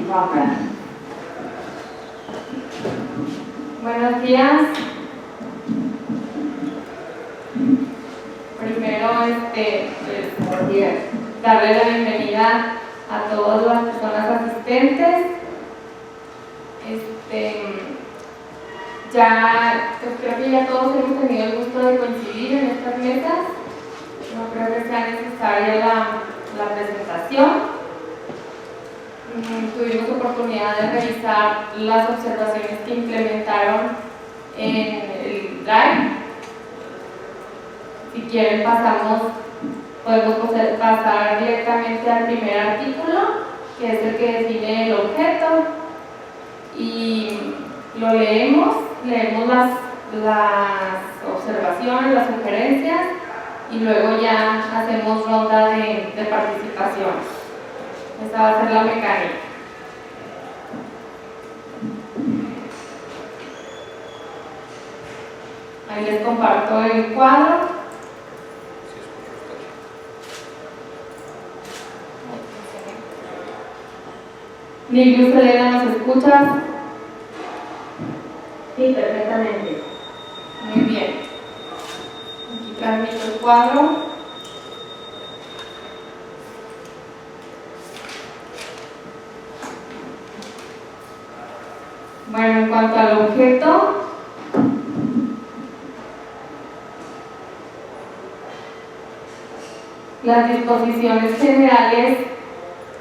Roca. Buenos días. Primero, darle la bienvenida a todas las personas asistentes. Creo que ya todos hemos tenido el gusto de coincidir en estas mesas. No creo que sea necesaria la presentación. Tuvimos oportunidad de revisar las observaciones que implementaron en el Drive. Si quieren podemos pasar directamente al primer artículo, que es el que define el objeto, y lo leemos las observaciones, las sugerencias, y luego ya hacemos ronda de participación. Esta va a ser la mecánica. Ahí les comparto el cuadro. Nilus, Elena, ¿nos escuchas? Sí, perfectamente. Muy bien. Aquí transmito el cuadro. Bueno, en cuanto al objeto, las disposiciones generales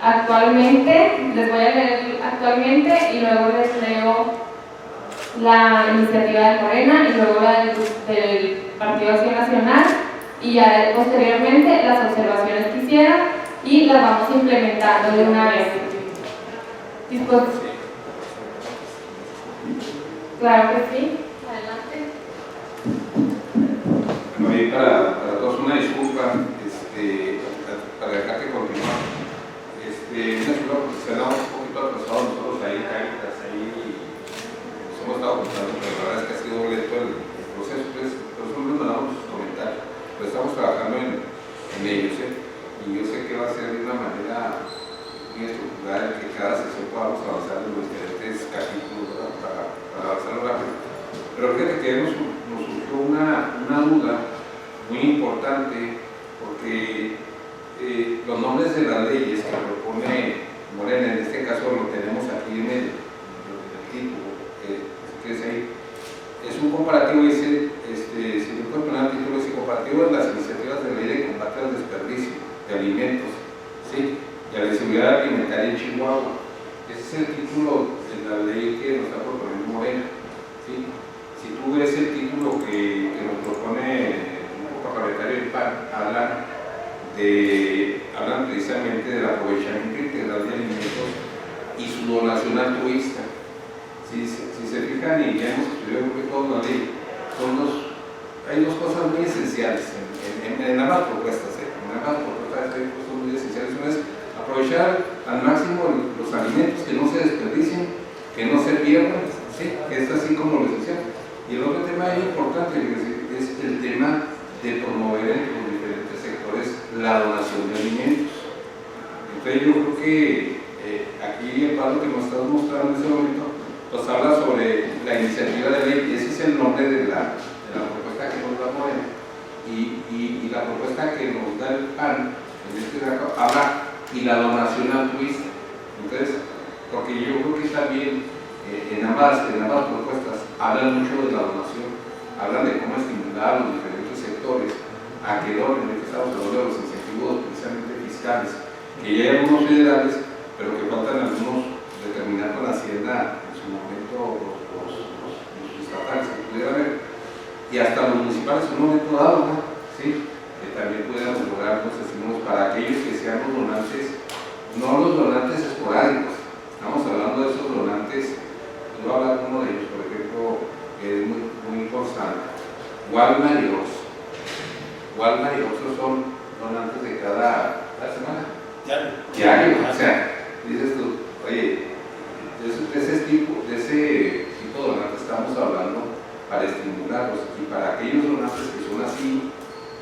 actualmente, les voy a leer actualmente y luego les leo la iniciativa de Morena y luego la del Partido Acción Nacional, y ya posteriormente las observaciones que hicieron, y las vamos implementando de una vez. Claro que sí. Adelante. Bueno, ahí para todos una disculpa, para dejar que continuar. Una disculpa porque se andamos un poquito atrasados nosotros ahí, Cáritas, ahí nos hemos estado contando, pero la verdad es que ha sido lento el proceso, pues, pero siempre mandamos sus comentarios, pero estamos trabajando en ellos, y yo sé que va a ser de una manera muy estructurada, que cada sesión podamos avanzar en los diferentes capítulos, ¿verdad? Para avanzar rápido. Pero fíjate que nos surgió una duda muy importante, porque los nombres de las leyes que propone Morena, en este caso lo tenemos aquí en el título, que es ahí, es un comparativo, dice, si yo puedo poner el título, dice comparativo de las iniciativas de ley de combate al desperdicio de alimentos, ¿sí? Y a la inseguridad alimentaria en Chihuahua. Ese es el título de la ley que nos está proponiendo Morena, ¿sí? Si tú ves el título que nos propone el grupo parlamentario del PAN, hablan precisamente del aprovechamiento integral de alimentos y su donación altruista. Si se fijan, y ya hemos estudiado toda la ley, hay dos cosas muy esenciales en ambas propuestas. En ambas propuestas hay cosas muy esenciales. Una es aprovechar al máximo los alimentos, que no se desperdicien, que no se pierdan, ¿sí? Que es así como lo esencial. Y el otro tema importante es el tema de promover entre los diferentes sectores la donación de alimentos. Entonces yo creo que aquí el cuadro que nos estás mostrando en este momento pues habla sobre la iniciativa de ley, y ese es el nombre de la propuesta que nos da Morena, y la propuesta que nos da el PAN en este caso habla y la donación altruista. Entonces, porque yo creo que también en ambas propuestas hablan mucho de la donación, hablan de cómo estimular a los diferentes sectores a que donen. En este estamos hablando de los incentivos precisamente fiscales, que ya hay algunos federales, pero que faltan algunos determinar con Hacienda en su momento, los estatales que pudiera haber, y hasta los municipales en un momento dado, ¿no? ¿Sí? Que también pudiéramos lograr los estímulos para aquellos que sean los donantes, no los donantes esporádicos, estamos hablando de esos donantes. Voy a hablar de uno de ellos, por ejemplo, que es muy constante. Walmart y Oxxo. Walmart y Oxxo son donantes de cada semana. Diario. O sea, dices tú, oye, de ese tipo de donantes estamos hablando para estimularlos, y para aquellos donantes que son así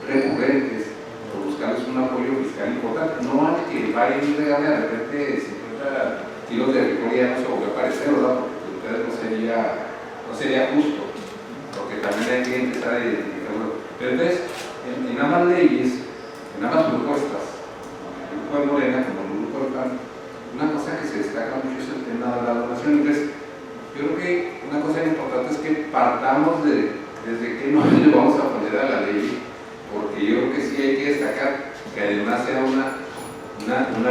recurrentes, por buscarles un apoyo fiscal importante, no al que va a ir de repente 50 tiros de rigor ya no se volvió a aparecer, ¿verdad? Porque entonces no sería justo, porque también hay que empezar a identificarlo. Pero entonces, en ambas leyes, en ambas propuestas, en el grupo de Morena como en el grupo del PAN, una cosa que se destaca mucho es el tema de la donación. Entonces, yo creo que una cosa importante es que partamos desde qué nombre le vamos a poner a la ley, porque yo creo que sí hay que destacar que además sea una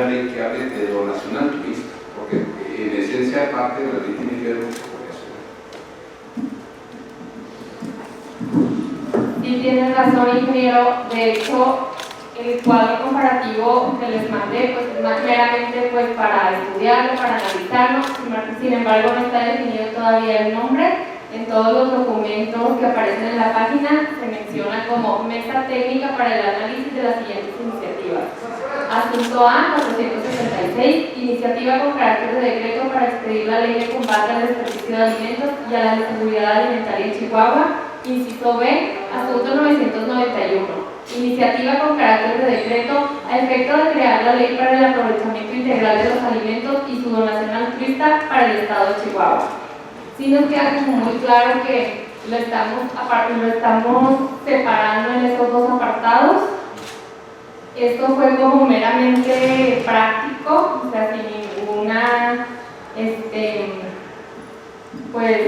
ley que hable de donación altruista, porque en esencia parte de la ley tiene que ver mucho con eso. Sí, tienes razón, ingeniero. De hecho, el cuadro comparativo que les mandé pues, es más meramente pues, para estudiarlo, para analizarlo. Sin embargo, no está definido todavía el nombre. En todos los documentos que aparecen en la página se menciona como mesa técnica para el análisis de las siguientes iniciativas. Asunto A, 476, iniciativa con carácter de decreto para expedir la ley de combate al desperdicio de alimentos y a la inseguridad alimentaria en Chihuahua. Inciso B, asunto 991, iniciativa con carácter de decreto a efecto de crear la ley para el aprovechamiento integral de los alimentos y su donación altruista para el estado de Chihuahua. Sí nos queda como muy claro que lo estamos separando en esos dos apartados. Esto fue como meramente práctico, o sea, sin ninguna pues,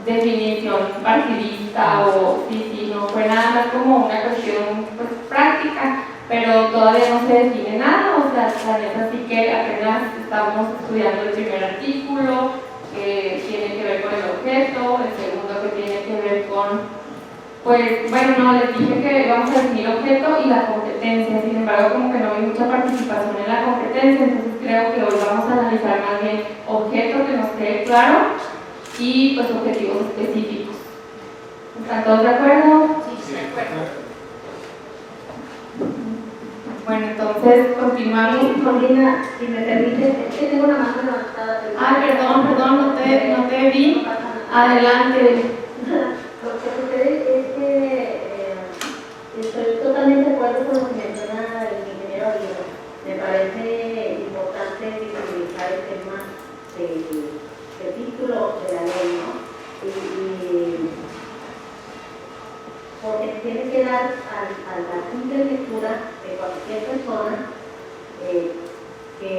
definición partidista o sí, no fue nada más como una cuestión pues, práctica, pero todavía no se define nada, o sea, es así que apenas estamos estudiando el primer artículo, que tiene que ver con el objeto, el segundo que tiene que ver con, pues, bueno, no, les dije que vamos a definir objeto y la competencia, sin embargo, como que no hay mucha participación en la competencia, entonces creo que hoy vamos a analizar más bien objeto que nos quede claro y, pues, objetivos específicos. ¿Están todos de acuerdo? Sí, de acuerdo. Bueno, entonces continuamos. Corina, si me permite, es que tengo una mano levantada. Perdón, no te vi. Adelante. Lo que sucede es que estoy totalmente de acuerdo con lo que menciona el ingeniero Aguirre. Me parece importante visibilizar el tema del título de la ley, ¿no? Porque tiene que dar a la simple lectura de cualquier persona que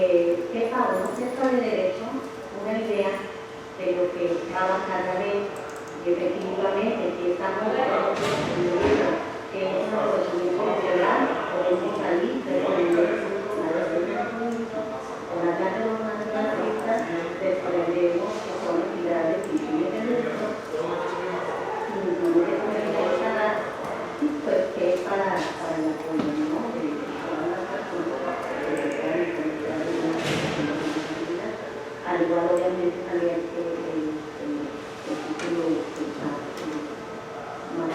sepa o no sepa de derecho una idea de lo que va a abarcar la ley. Y efectivamente, si estamos entendiendo que es un aprovechamiento natural, podemos salir de con las grandes naturalistas, desprendemos que son entidades que tienen derecho pues que es para el apoyo, ¿no? De todas las personas que están en comunidad, al igual obviamente también el título que está más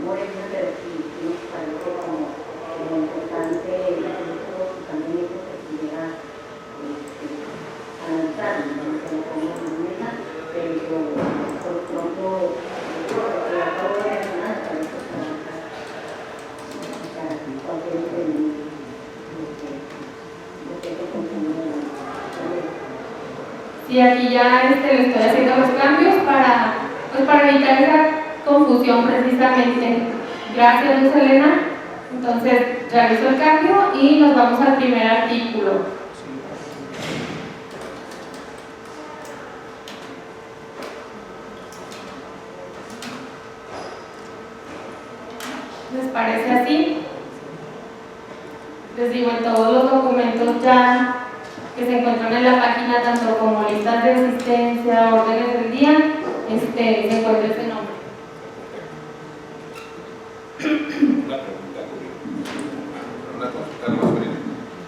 Morena, pero sí nos parece como importante también eso que pudiera analizar, no se lo pongo en la mesa, pero por pronto acabo de mencionar para eso Sí, aquí ya le estoy haciendo los cambios para evitar esa confusión precisamente. Gracias, Luz Elena. Entonces, realizo el cambio y nos vamos al primer artículo. ¿Les parece así? Les digo, en todos los documentos ya que se encuentran en la página, tanto como listas de asistencia, órdenes del día, se encuentra este nombre. Una pregunta, una consulta más breve.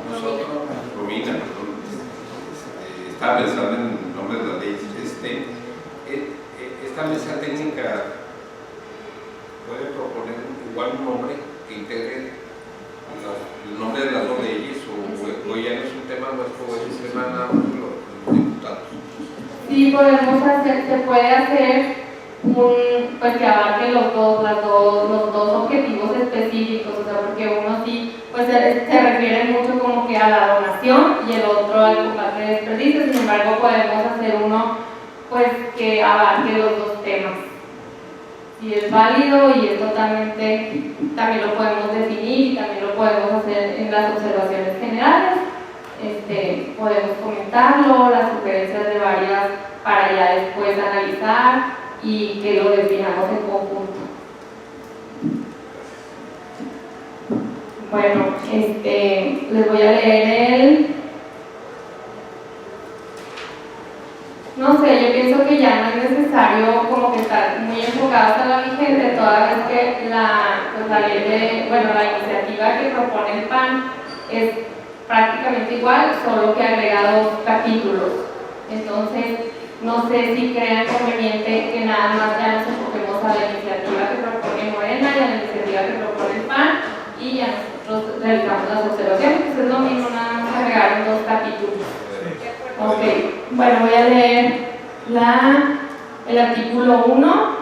Nosotros, Romina, estaba pensando en el nombre de la ley. Esta mesa técnica puede proponer igual un nombre que integre el nombre de las dos leyes, o ya no es un tema nuestro, es un tema nada más de los diputados. Sí, se puede hacer pues que abarque los dos objetivos específicos, o sea, porque uno sí pues se refiere mucho como que a la donación y el otro al combate de desperdicio. Sin embargo, podemos hacer uno pues que abarque los dos temas. Si es válido y es totalmente, también lo podemos definir y también lo podemos hacer en las observaciones generales. Podemos comentarlo, las sugerencias de varias para ya después analizar y que lo definamos en conjunto. Bueno, les voy a leer no sé, yo pienso que ya no es necesario como que estar muy enfocados a la vigente, toda vez que la iniciativa que propone el PAN es prácticamente igual, solo que agrega 2 capítulos. Entonces, no sé si crean conveniente que nada más ya nos enfoquemos a la iniciativa que propone Morena y a la iniciativa que propone el PAN y ya nosotros realizamos las observaciones, pues es lo mismo, nada más agregar 2 capítulos. Ok, bueno, voy a leer el artículo 1,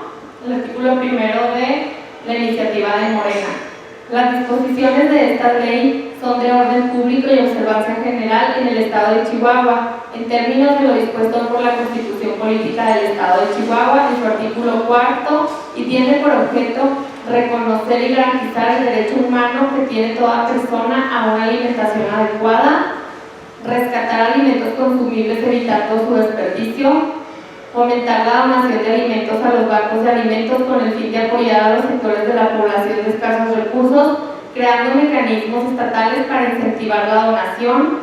el artículo primero de la iniciativa de Morena. Las disposiciones de esta ley son de orden público y observancia general en el Estado de Chihuahua, en términos de lo dispuesto por la Constitución Política del Estado de Chihuahua, en su artículo 4, y tiene por objeto reconocer y garantizar el derecho humano que tiene toda persona a una alimentación adecuada, rescatar alimentos consumibles, evitar todo su desperdicio, fomentar la donación de alimentos a los bancos de alimentos con el fin de apoyar a los sectores de la población de escasos recursos, creando mecanismos estatales para incentivar la donación.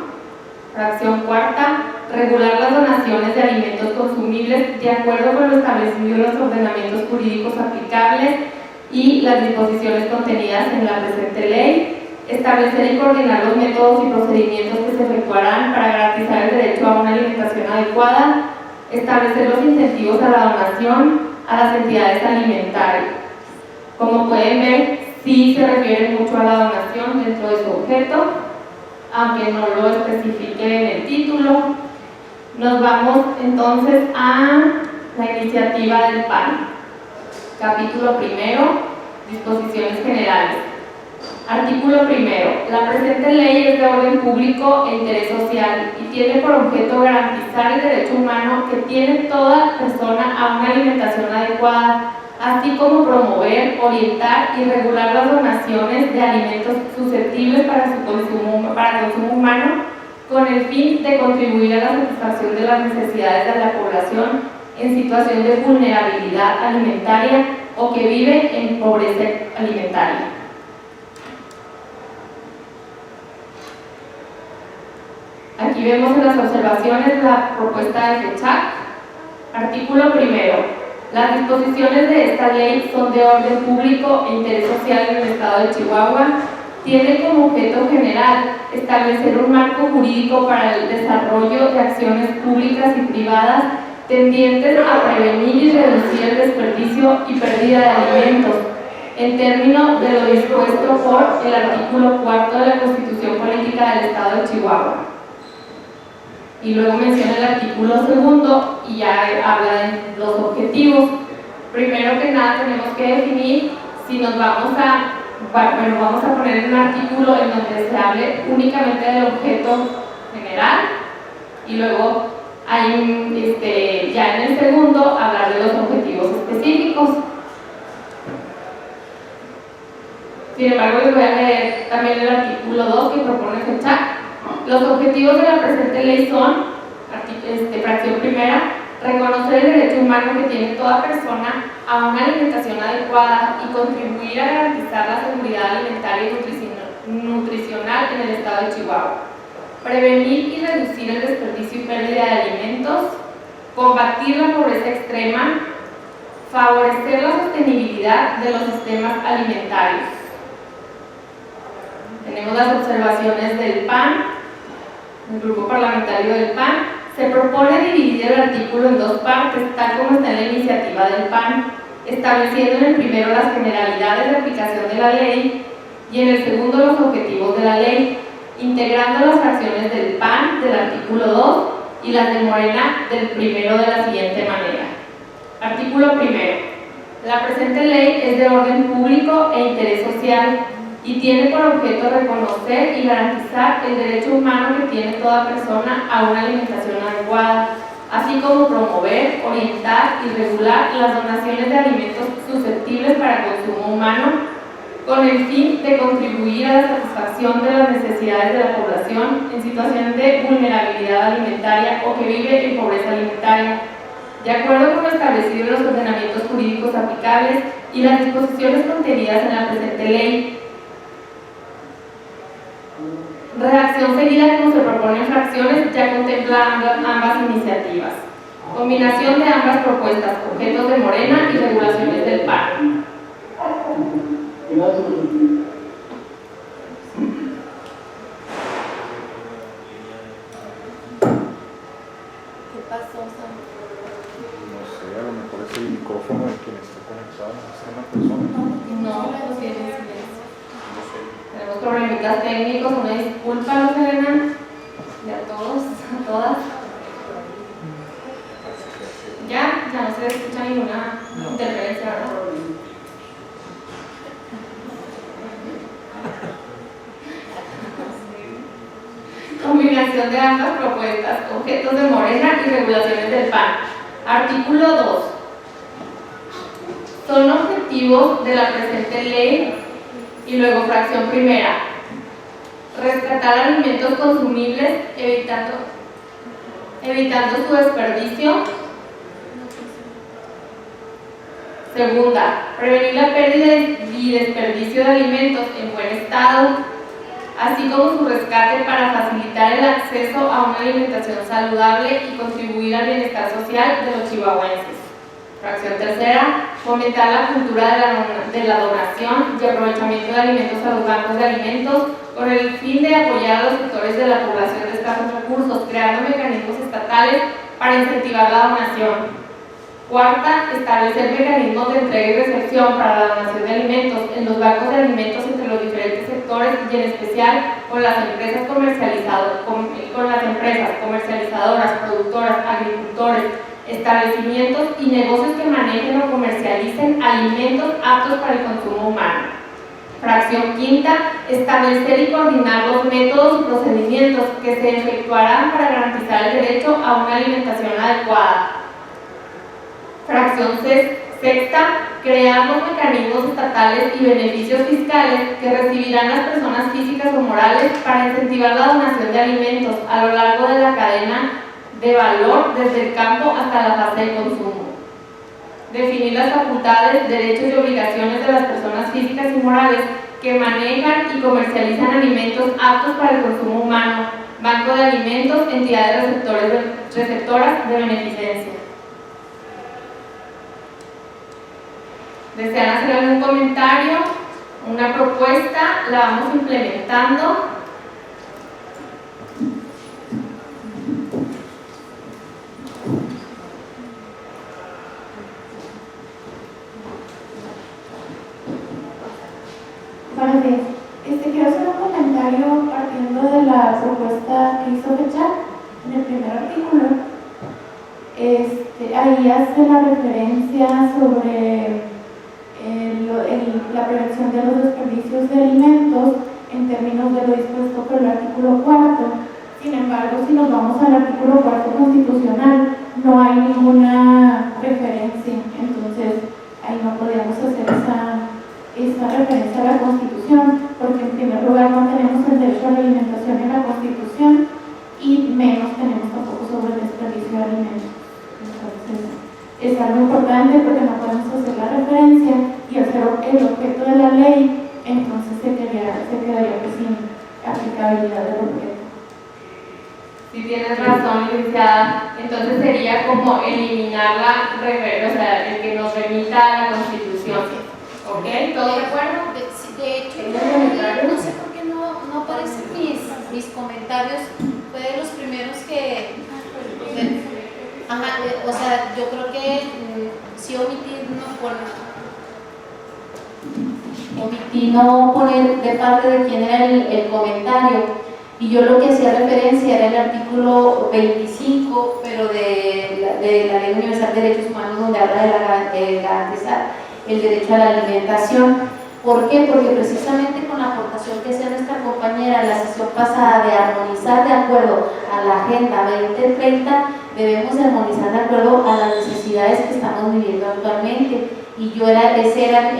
Fracción cuarta, regular las donaciones de alimentos consumibles de acuerdo con lo establecido en los ordenamientos jurídicos aplicables y las disposiciones contenidas en la presente ley. Establecer y coordinar los métodos y procedimientos que se efectuarán para garantizar el derecho a una alimentación adecuada. Establecer los incentivos a la donación a las entidades alimentarias. Como pueden ver, sí se refiere mucho a la donación dentro de su objeto, aunque no lo especifique en el título. Nos vamos entonces a la iniciativa del PAN. Capítulo primero, disposiciones generales. Artículo primero. La presente ley es de orden público e interés social y tiene por objeto garantizar el derecho humano que tiene toda persona a una alimentación adecuada, así como promover, orientar y regular las donaciones de alimentos susceptibles para consumo humano, con el fin de contribuir a la satisfacción de las necesidades de la población en situación de vulnerabilidad alimentaria o que vive en pobreza alimentaria. Aquí vemos en las observaciones la propuesta de FECHAC. Artículo primero. Las disposiciones de esta ley son de orden público e interés social en el Estado de Chihuahua. Tiene como objeto general establecer un marco jurídico para el desarrollo de acciones públicas y privadas tendientes a prevenir y reducir el desperdicio y pérdida de alimentos, en términos de lo dispuesto por el artículo 4 de la Constitución Política del Estado de Chihuahua. Y luego menciona el artículo 2 y ya habla de los objetivos. Primero que nada tenemos que definir si nos vamos a poner un artículo en donde se hable únicamente del objeto general y luego ya en el segundo hablar de los objetivos específicos. Sin embargo, les voy a leer también el artículo 2 que propone FECHAC. Los objetivos de la presente ley son, fracción primera, reconocer el derecho humano que tiene toda persona a una alimentación adecuada y contribuir a garantizar la seguridad alimentaria y nutricional en el Estado de Chihuahua. Prevenir y reducir el desperdicio y pérdida de alimentos, combatir la pobreza extrema, favorecer la sostenibilidad de los sistemas alimentarios. Tenemos las observaciones del PAN, el grupo parlamentario del PAN. Se propone dividir el artículo en 2 partes, tal como está en la iniciativa del PAN, estableciendo en el primero las generalidades de aplicación de la ley y en el segundo los objetivos de la ley, integrando las fracciones del PAN del artículo 2 y las de Morena del primero de la siguiente manera. Artículo primero. La presente ley es de orden público e interés social y tiene por objeto reconocer y garantizar el derecho humano que tiene toda persona a una alimentación adecuada, así como promover, orientar y regular las donaciones de alimentos susceptibles para consumo humano, con el fin de contribuir a la satisfacción de las necesidades de la población en situación de vulnerabilidad alimentaria o que vive en pobreza alimentaria, de acuerdo con lo establecido en los ordenamientos jurídicos aplicables y las disposiciones contenidas en la presente ley. Redacción seguida, como se propone en fracciones, ya contempla ambas iniciativas. Combinación de ambas propuestas, objetos de Morena y regulaciones del PAN. ¿Qué pasó, Sam? No sé, a lo mejor es el micrófono de quien está conectado, no es una persona. No, no tiene silencio. Tenemos problemitas técnicos, una disculpa, ¿no, Serena? Y a todos, a todas. Ya no se escucha ninguna interferencia, ¿verdad? Combinación de ambas propuestas, objetos de Morena y regulaciones del PAN. Artículo 2. Son objetivos de la presente ley y luego fracción primera. Rescatar alimentos consumibles evitando su desperdicio. Segunda, prevenir la pérdida y desperdicio de alimentos en buen estado, así como su rescate para facilitar el acceso a una alimentación saludable y contribuir al bienestar social de los chihuahuenses. Fracción tercera, fomentar la cultura de la donación y aprovechamiento de alimentos a los bancos de alimentos con el fin de apoyar a los sectores de la población de escasos recursos, creando mecanismos estatales para incentivar la donación. Cuarta, establecer mecanismos de entrega y recepción para la donación de alimentos en los bancos de alimentos entre los diferentes sectores y en especial con las empresas comercializadoras, productoras, agricultores, establecimientos y negocios que manejen o comercialicen alimentos aptos para el consumo humano. Fracción quinta, establecer y coordinar los métodos y procedimientos que se efectuarán para garantizar el derecho a una alimentación adecuada. Fracción sexta, crear los mecanismos estatales y beneficios fiscales que recibirán las personas físicas o morales para incentivar la donación de alimentos a lo largo de la cadena de valor desde el campo hasta la fase de consumo. Definir las facultades, derechos y obligaciones de las personas físicas y morales que manejan y comercializan alimentos aptos para el consumo humano, banco de alimentos, entidades receptoras de beneficencia. ¿Desean hacer algún comentario? Una propuesta, la vamos implementando. Buenos días. Quiero hacer un comentario partiendo de la propuesta que hizo Fecha en el primer artículo. Ahí hace la referencia sobre la prevención de los desperdicios de alimentos en términos de lo dispuesto por el artículo 4. Sin embargo, si nos vamos al artículo 4 constitucional, no hay ninguna referencia. Entonces, ahí no podríamos hacer esa referencia a la Constitución, porque en primer lugar no tenemos el derecho a la alimentación en la Constitución y menos tenemos tampoco sobre el desperdicio de alimentos. Entonces, es algo importante porque no podemos hacer la referencia y hacer el objeto de la ley, entonces se quedaría sin aplicabilidad del objeto. Si tienes razón, licenciada, entonces sería como eliminar la referencia, o sea, el que nos remita a la Constitución. ¿Ok? ¿Todo de acuerdo? De hecho, no sé por qué no aparecen mis comentarios. Fue de los primeros que... o sea, yo creo que sí omití no poner de parte de quién era el comentario. Y yo lo que hacía referencia era el artículo 25, pero de la Ley Universal de Derechos Humanos, donde habla de garantizar el derecho a la alimentación. ¿Por qué? Porque precisamente con la aportación que hacía nuestra compañera en la sesión pasada de armonizar de acuerdo a la Agenda 2030, debemos de armonizar de acuerdo a las necesidades que estamos viviendo actualmente. Y ese era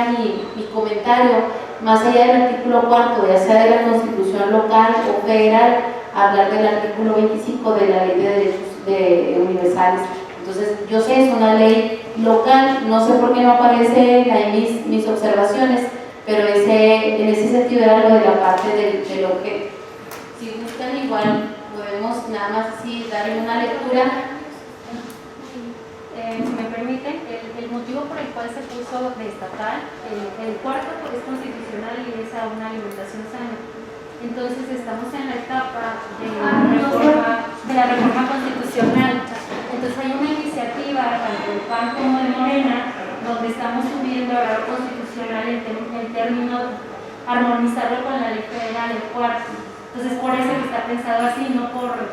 mi comentario, más allá del artículo 4, ya sea de la Constitución local o federal, hablar del artículo 25 de la Ley de Derechos Universales. Entonces, yo sé, es una ley local, no sé por qué no aparece ahí mis observaciones, pero en ese sentido era algo de la parte de lo que, si gustan, igual podemos nada más así darle una lectura. Si me permiten, el motivo por el cual se puso de estatal, el cuarto es constitucional y es a una alimentación sana. Entonces estamos en la etapa de la reforma constitucional. Entonces hay una iniciativa, tanto del PAN como de Morena, donde estamos subiendo el grado constitucional en términos armonizarlo con la ley federal, el cuarto. Entonces por eso que está pensado así, no por otra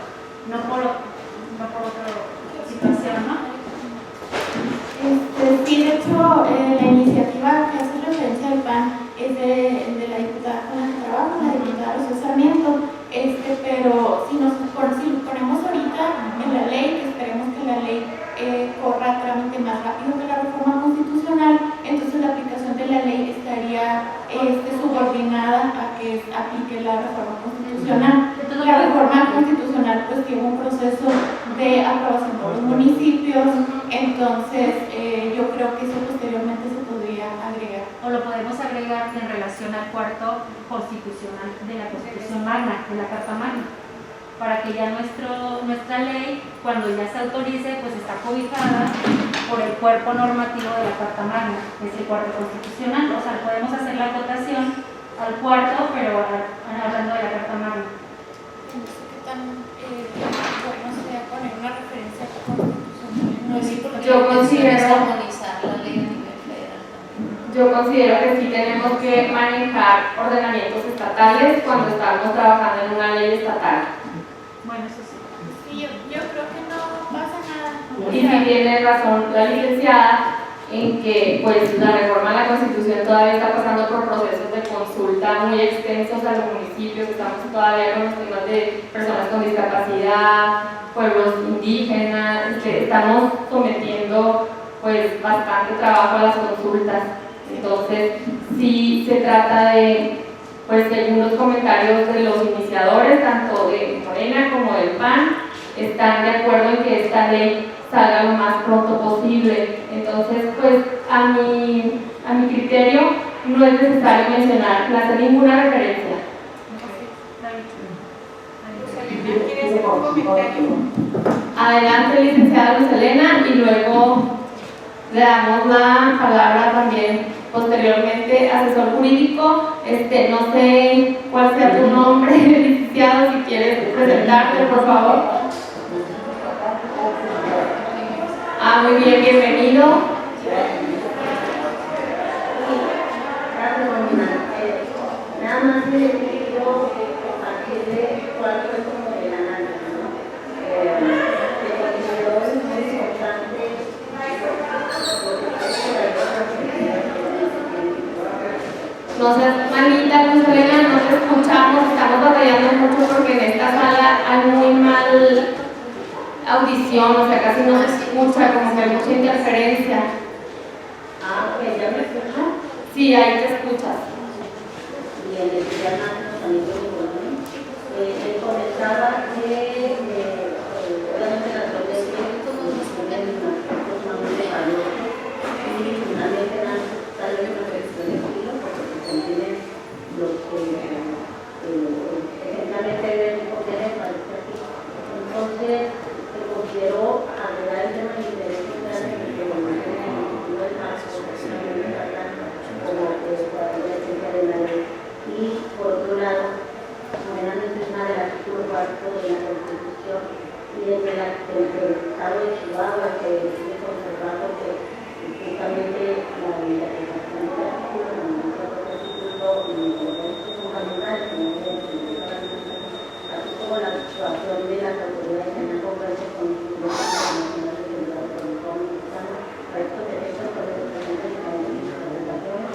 situación, ¿no? Sí, de hecho, la iniciativa que hace referencia al PAN es de la diputada con la que trabajo, la diputada Rocío Sarmiento, pero si lo ponemos ahorita en la ley, que esperemos que la ley corra a trámite más rápido que la reforma constitucional, entonces la aplicación de la ley estaría subordinada a que aplique la reforma constitucional. La reforma constitucional pues tiene un proceso de aprobación por los municipios, entonces yo creo que eso posteriormente se podría agregar. O lo podemos agregar en relación al cuarto constitucional de la Constitución Magna, de la Carta Magna, para que ya nuestra ley, cuando ya se autorice, pues está cobijada por el cuerpo normativo de la Carta Magna, que es el cuarto constitucional. O sea, podemos hacer la acotación al cuarto, pero hablando de la Carta Magna. No sé qué tan bueno sería poner una referencia constitucional. No es porque Yo considero armonizar la ley a nivel federal también. Yo considero que sí tenemos que manejar ordenamientos estatales cuando estamos trabajando en una ley estatal. Bueno, eso sí. Sí, yo creo que no pasa nada. Y sí tiene razón la licenciada en que pues la reforma a la Constitución todavía está pasando por procesos de consulta muy extensos a los municipios, estamos todavía con los temas de personas con discapacidad, pueblos indígenas, que estamos sometiendo pues bastante trabajo a las consultas. Entonces sí se trata de pues según los comentarios de los iniciadores, tanto de Morena como del PAN, están de acuerdo en que esta ley salga lo más pronto posible. Entonces, pues a mi criterio no es necesario mencionar, no hacer ninguna referencia. ¿Quieres hacer un comentario? Adelante, licenciada Luz Helena, y luego le damos la palabra también posteriormente, asesor jurídico. No sé cuál sea tu nombre, licenciado, si quieres presentarte, por favor. Muy bien, bienvenido. Gracias, Romina. Nada más le digo a partir de cuál fue como el análisis, ¿no? Se consideró muy importante No seas malita, Luz Helena, no te escuchamos, estamos batallando mucho porque en esta sala hay muy mal audición, o sea, casi no se escucha, como que hay mucha interferencia. ok, ¿ya me escuchan? Sí, ahí te escuchas. Bien, les voy a dar unos amigos de Bolívar. Les comentaba que obviamente las leyes tienen aspectos más de valor y finalmente dan tal vez una cuestión de estilo porque se contienen lo que esencialmente deben contener para este aquí. Entonces, se consideró agregar el tema de interés social en el que evoluciona el objetivo del marco como para la esencia de la ley. Y por otro lado, Morena menciona el artículo 4 de la Constitución y desde el Estado de Chihuahua que sigue conservando que justamente la interpretación del artículo, fundamentales, así como la actuación de las autoridades en el Congreso con los internacionales de la República Dominicana, para estos efectos, por el presidente de la interpretación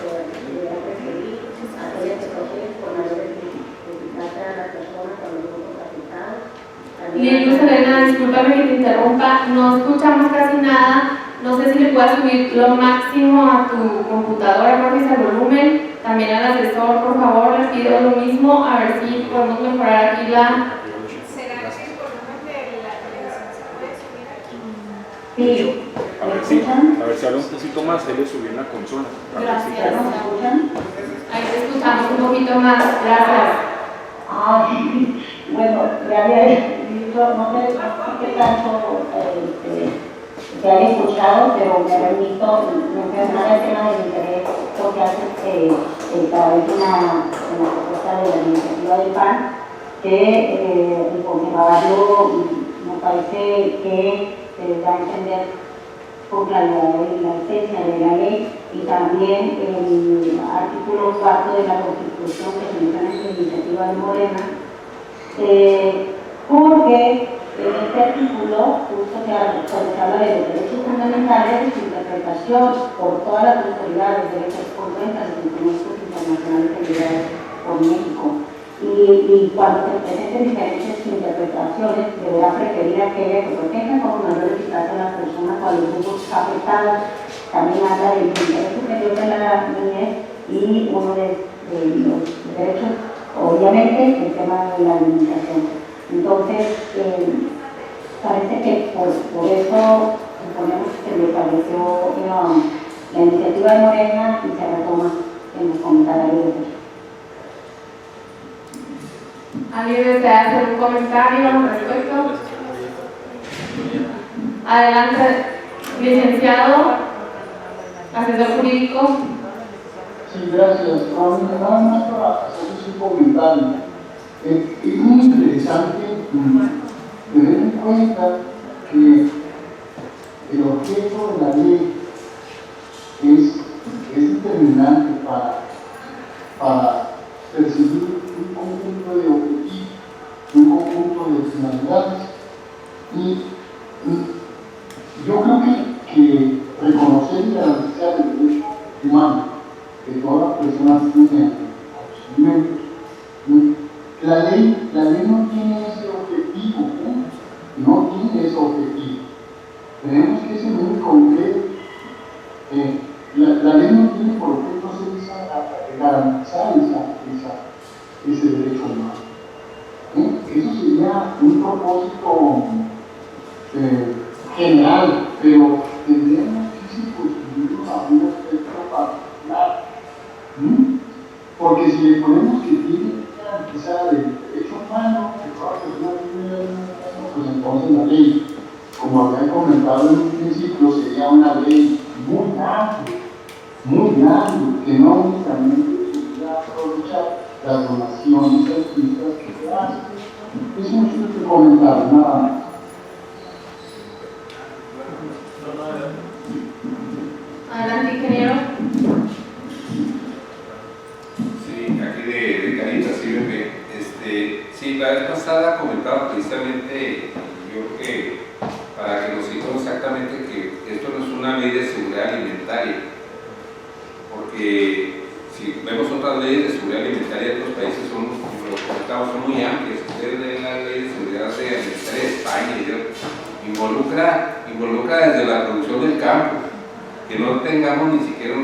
Luz Elena, discúlpame que te interrumpa, no escuchamos casi nada. No sé si le puedes subir lo máximo a tu computadora, por el volumen. También al asesor, por favor, les pido lo mismo, a ver si podemos mejorar aquí la... ¿Será que el volumen de la televisión se puede subir aquí? Sí. A ver si habla un poquito más, él le subió en la consola. Gracias. ¿Me escuchan? Ahí te escuchamos un poquito más, gracias. Sí. Bueno, ya había dicho, no sé qué tanto se haya escuchado, pero me remito, me mencionaba el tema del interés social a través de la propuesta de la iniciativa del PAN, que el conservatorio me parece que da a entender por claridad la esencia de la ley y también el artículo 4 de la Constitución que se menciona en la iniciativa de Morena, porque en este artículo justo cuando se habla de los derechos fundamentales, su interpretación por todas las autoridades debe ser conjunta de instrumentos internacionales enviados por México. Y cuando se presenten diferentes interpretaciones, deberá preferir aquella que proteja con mayor eficacia a las personas o a los grupos afectados. También habla del interés superior de la niñez y uno de los derechos, obviamente, el tema de la alimentación. Entonces, parece que por eso suponemos que le pareció la iniciativa de Morena y se retoma en los comentarios de ellos. ¿Alguien desea hacer un comentario al respecto? Adelante, licenciado, asesor jurídico. Sí, gracias. Nada más para hacer un comentario. Es muy interesante tener en cuenta que el objeto de la ley es determinante para percibir un conjunto de objetivos, un conjunto de finalidades. Y yo creo que reconocer y garantizar el derecho humano que todas las personas tienen a los alimentos, la ley no tiene ese objetivo, no tiene ese objetivo. Tenemos que ser muy concretos. La ley no tiene por objeto garantizar ese derecho humano. Eso sería un propósito general, pero tendríamos que circunscribirlo a un aspecto particular. Porque si le ponemos que tiene que garantizar el derecho humano, que todas las personas tienen, pues entonces la ley, como había comentado en un principio, sería una ley muy grande, que no únicamente pudiera aprovechar las donaciones artísticas que se hacen. Es mucho que comentar, nada más. Adelante, ingeniero. Sí, aquí de Carita, sí, bebé. Sí, la vez pasada comentaba precisamente, yo creo que para que nos situemos exactamente que esto no es una ley de seguridad alimentaria, porque si vemos otras leyes de seguridad alimentaria de otros países, son muy amplias. Ustedes leen la ley de seguridad alimentaria de España y involucra desde la producción del campo, que no tengamos ni siquiera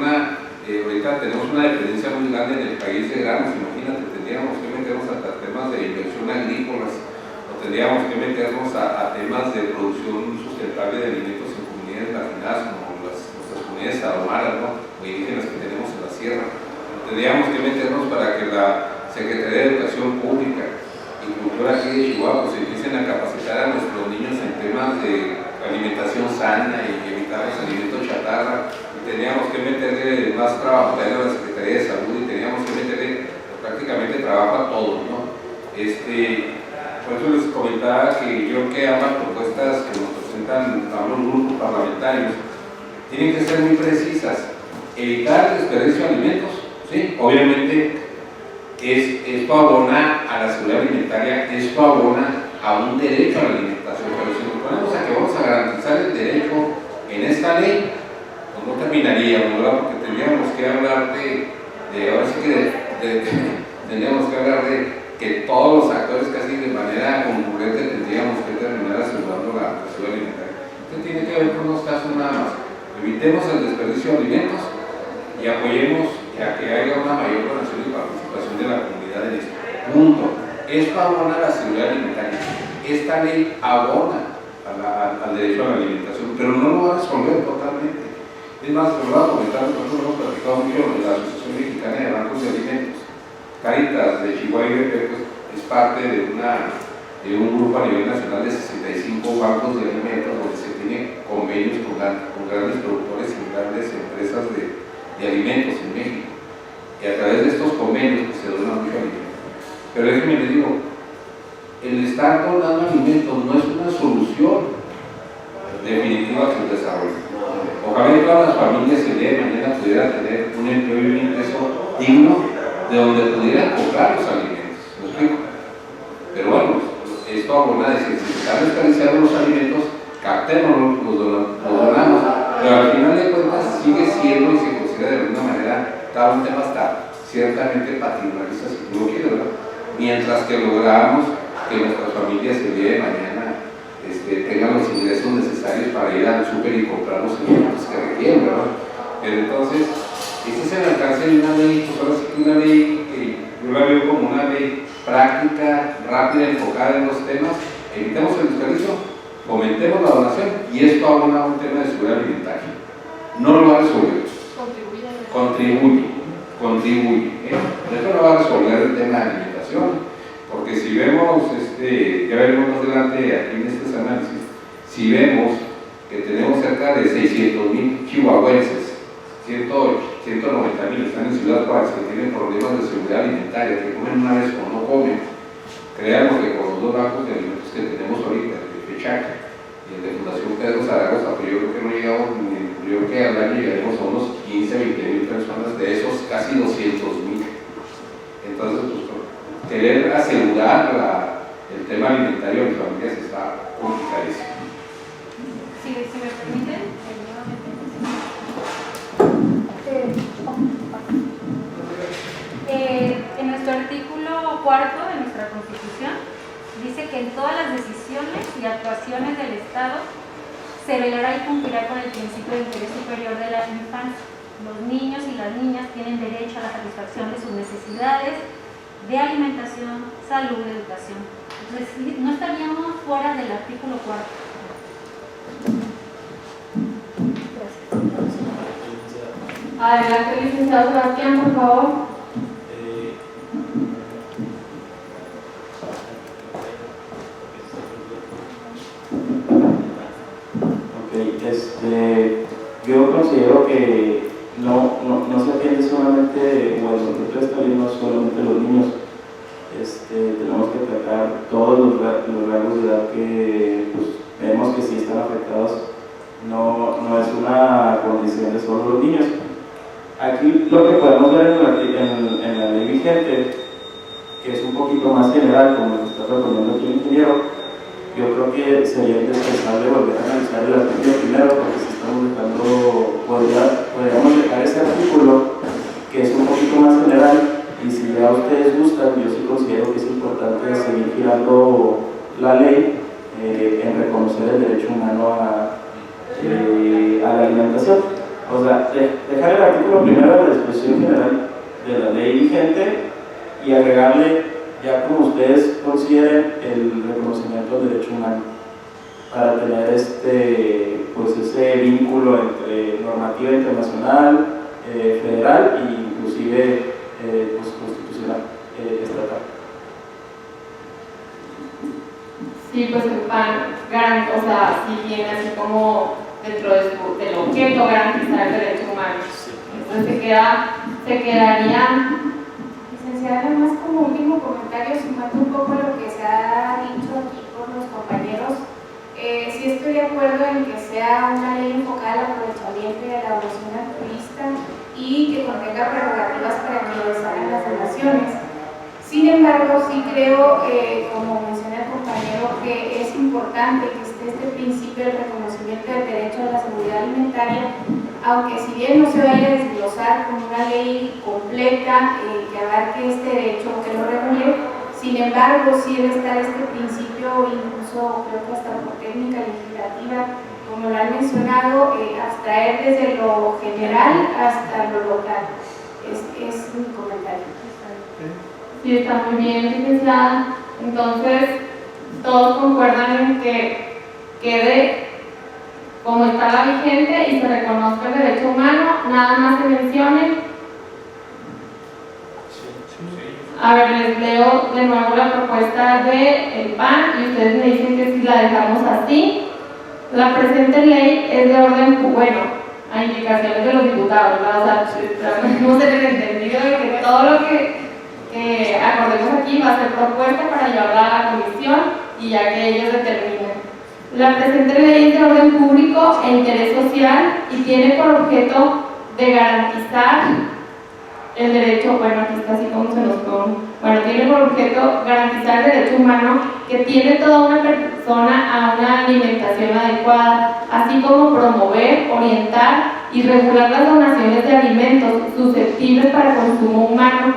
ahorita tenemos una dependencia muy grande en el país de granos. Imagínate, tendríamos que meternos hasta temas de inversión agrícolas, o tendríamos que meternos a temas de producción sustentable de alimentos en comunidades marginadas como nuestras comunidades aromaras, ¿no?, o indígenas que tenemos en la sierra. Tendríamos que meternos para que la Secretaría de Educación Pública y Cultura aquí de Chihuahua pues empiecen a capacitar a nuestros niños en temas de alimentación sana y evitar los alimentos chatarra. Teníamos que meterle más trabajo a la Secretaría de Salud y teníamos que meterle prácticamente trabajo a todos, ¿no? Por eso les comentaba que yo creo que ambas propuestas que nos presentan ambos grupos parlamentarios tienen que ser muy precisas. Evitar el desperdicio de alimentos, ¿sí? Obviamente esto abona a la seguridad alimentaria, esto abona a un derecho a la alimentación, pero si nos ponemos a que vamos a garantizar el derecho en esta ley, no terminaríamos, ¿verdad? Porque tendríamos que hablar ahora sí que tendríamos que hablar de que todos los actores casi de manera concurrente tendríamos evitemos el desperdicio de alimentos y apoyemos a que haya una mayor donación y participación de la comunidad en esto. Punto. Esto abona a la seguridad alimentaria. Esta ley abona al derecho a la alimentación, pero no lo va a resolver totalmente. Es más, lo voy a comentar, nosotros hemos platicado mucho en la Asociación Mexicana de Bancos de Alimentos. Caritas de Chihuahua pues, es parte de un grupo a nivel nacional de 65 bancos de alimentos donde se tienen convenios con grandes productores y grandes empresas de alimentos en México. Y a través de estos convenios pues, se dona mucho alimento. Pero déjenme les digo, el estar donando alimentos no es una solución definitiva hacia el desarrollo. Ojalá que todas las familias el día de mañana pudieran tener un empleo y un ingreso digno de donde pudieran comprar los alimentos. ¿Me explico? Pero bueno, esto abona de si se están desperdiciando los alimentos, captémoslos, los donamos, pero al final de cuentas sigue siendo y se considera de alguna manera un tema hasta ciertamente patrimonialista, si tú lo quieres, ¿verdad? Mientras que logramos que nuestras familias el día de mañana tengan los ingresos necesarios para ir al súper y comprar los alimentos que requieren, ¿verdad? Pero entonces, este es el alcance de una ley, pues ahora sí que una ley que yo la veo como una ley práctica, rápida, enfocada en los temas. Evitemos el desperdicio, fomentemos la donación y esto abona a un tema de seguridad alimentaria. No lo va a resolver. Contribuye. Esto no va a resolver el tema de alimentación. Porque si vemos, ya veremos más adelante aquí en este análisis, si vemos que tenemos cerca de 600,000 chihuahuenses, 190,000 están en Ciudad Juárez, que tienen problemas de seguridad alimentaria, que comen una vez o no comen, créanme que con los dos bancos de alimentos que tenemos ahorita, el de Fechaca y el de Fundación Pedro Zaragoza, pues yo creo que no llegamos, yo creo que al año llegaremos a unos 15-20,000 personas, de esos casi 200,000. Entonces, pues, querer asegurar el tema alimentario de mis familias está complicadísimo. Si me permiten, en nuestro artículo 4 de nuestra Constitución dice que en todas las decisiones y actuaciones del Estado se velará y cumplirá con el principio de interés superior de la infancia. Los niños y las niñas tienen derecho a la satisfacción de sus necesidades de alimentación, salud, educación. Entonces, no estaríamos fuera del artículo 4. Adelante, licenciado Sebastián, por favor. Yo considero que no se atiende solamente, bueno, nosotros esta ley no solamente los niños, tenemos que tratar todos los rangos de edad que pues, vemos que sí están afectados, no es una condición de solo los niños. Aquí lo que podemos ver en la ley vigente, que es un poquito más general, como nos está proponiendo aquí el ingeniero, yo creo que sería indispensable volver a analizar el artículo primero, porque si estamos dejando, podríamos dejar ese artículo que es un poquito más general, y si ya ustedes gustan, yo sí considero que es importante seguir girando la ley en reconocer el derecho humano a la alimentación. O sea, dejar el artículo primero de la disposición general de la ley vigente y agregarle, ya como ustedes consideren, el reconocimiento del derecho humano para tener pues ese vínculo entre normativa internacional, federal e inclusive pues constitucional, estatal. Sí, pues el PAN, o sea, sí tiene así como dentro del objeto garantizar el derecho humano. Entonces se quedaría. Licenciada, además como último comentario, sumando un poco lo que se ha dicho aquí por los compañeros, sí estoy de acuerdo en que sea una ley enfocada al aprovechamiento y a la evaluación altruista y que contenga prerrogativas para que se hagan las donaciones. Sin embargo, sí creo, como mencioné el compañero, que es importante que esté este principio del reconocimiento del derecho a la seguridad alimentaria, aunque si bien no se vaya a desglosar con una ley completa que abarque este derecho o que lo regule, sin embargo sí debe estar este principio, incluso creo que hasta por técnica legislativa, como lo han mencionado, abstraer desde lo general hasta lo local. Es mi comentario. Sí, está muy bien, licenciada. Entonces, todos concuerdan en que quede como está vigente y se reconozca el derecho humano, nada más se mencione. A ver, les leo de nuevo la propuesta del PAN y ustedes me dicen que si la dejamos así. La presente ley es de orden, bueno, a indicaciones de los diputados, ¿verdad? O sea, hemos entendido de que todo lo que acordemos aquí va a ser propuesta para llevarla a la comisión y ya que ellos determinen. La presente ley es de orden público e interés social y tiene por objeto de garantizar el derecho, bueno, aquí está así como se nos pone, bueno, tiene por objeto garantizar el derecho humano que tiene toda una persona a una alimentación adecuada, así como promover, orientar y regular las donaciones de alimentos susceptibles para consumo humano,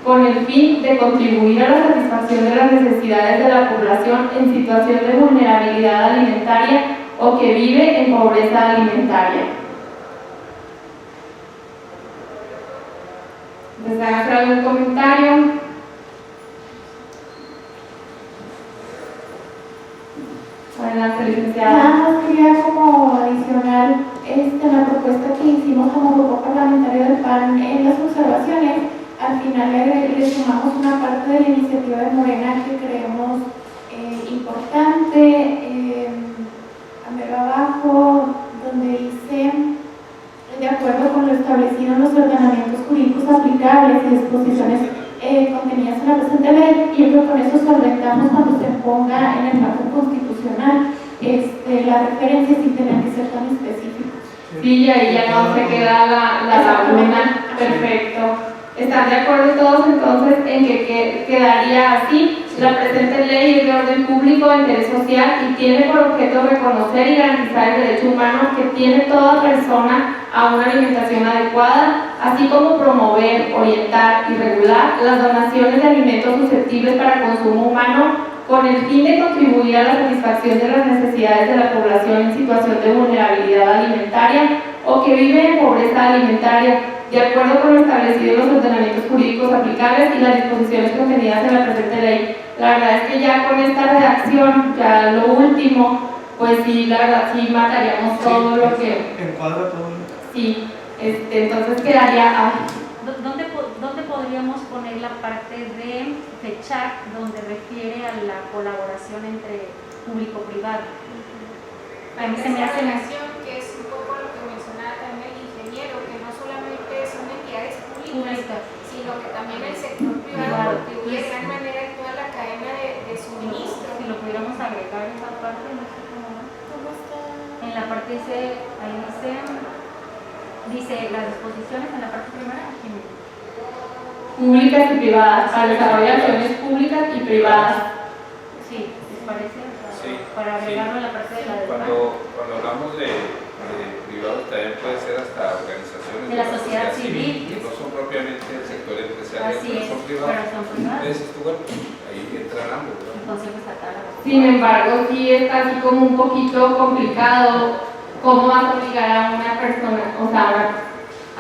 con el fin de contribuir a la satisfacción de las necesidades de la población en situación de vulnerabilidad alimentaria o que vive en pobreza alimentaria. ¿Desean hacer algún comentario? Adelante, licenciada. Nada más quería como adicional la propuesta que hicimos como grupo parlamentario del PAN en las observaciones. Al final le sumamos una parte de la iniciativa de Morena que creemos importante, a mero abajo, donde dice: de acuerdo con lo establecido en los ordenamientos jurídicos aplicables y disposiciones contenidas en la presente ley, y yo creo que con eso solventamos cuando se ponga en el marco constitucional. Las referencias sí tenían que ser tan específicas. Sí, y ahí ya no se queda la laguna. Perfecto. ¿Están de acuerdo todos entonces en que quedaría así? La presente ley es de orden público de interés social y tiene por objeto reconocer y garantizar el derecho humano que tiene toda persona a una alimentación adecuada, así como promover, orientar y regular las donaciones de alimentos susceptibles para consumo humano con el fin de contribuir a la satisfacción de las necesidades de la población en situación de vulnerabilidad alimentaria o que vive en pobreza alimentaria, de acuerdo con lo establecido en los ordenamientos jurídicos aplicables y las disposiciones contenidas en la presente ley. La verdad es que ya con esta redacción, ya lo último, pues sí, la verdad sí mataríamos todo lo que... Encuadra todo. Sí, entonces quedaría... ¿Dónde podríamos poner la parte de fechar donde refiere a la colaboración entre público-privado? A mí se me hace relación que es un poco lo que mencionaba también el ingeniero, que no solamente son entidades públicas, sino que también el sector privado contribuye de gran manera en toda la cadena de suministro. Si lo pudiéramos agregar en esa parte, no sé cómo va. En la parte ahí dice las disposiciones en la parte primera. Públicas y privadas, para desarrollar acciones públicas y privadas. Sí, ¿les parece? Sí, para agregarlo en la parte de la cuando hablamos de privados también puede ser hasta organizaciones de la sociedad civil, que no son propiamente el sector empresarial, así pero son privados. Pero son privados. Entonces, bueno, ahí entran ambos, ¿no? El Consejo Estatal. Sin embargo, sí está así como un poquito complicado cómo vas a obligar a una persona, o sea,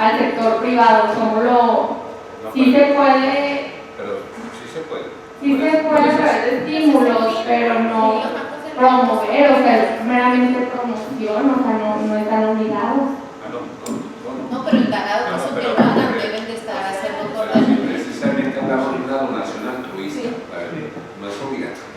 al sector privado, cómo lo... No, sí se puede... Pero sí se puede. Sí se puede a través de estímulos, pero no promover, o sea, es meramente promoción, o sea, no están obligados. No, pero el ganado que son privadas deben de estar haciendo todo el... Precisamente hablamos de una donación altruista, no es obligatorio.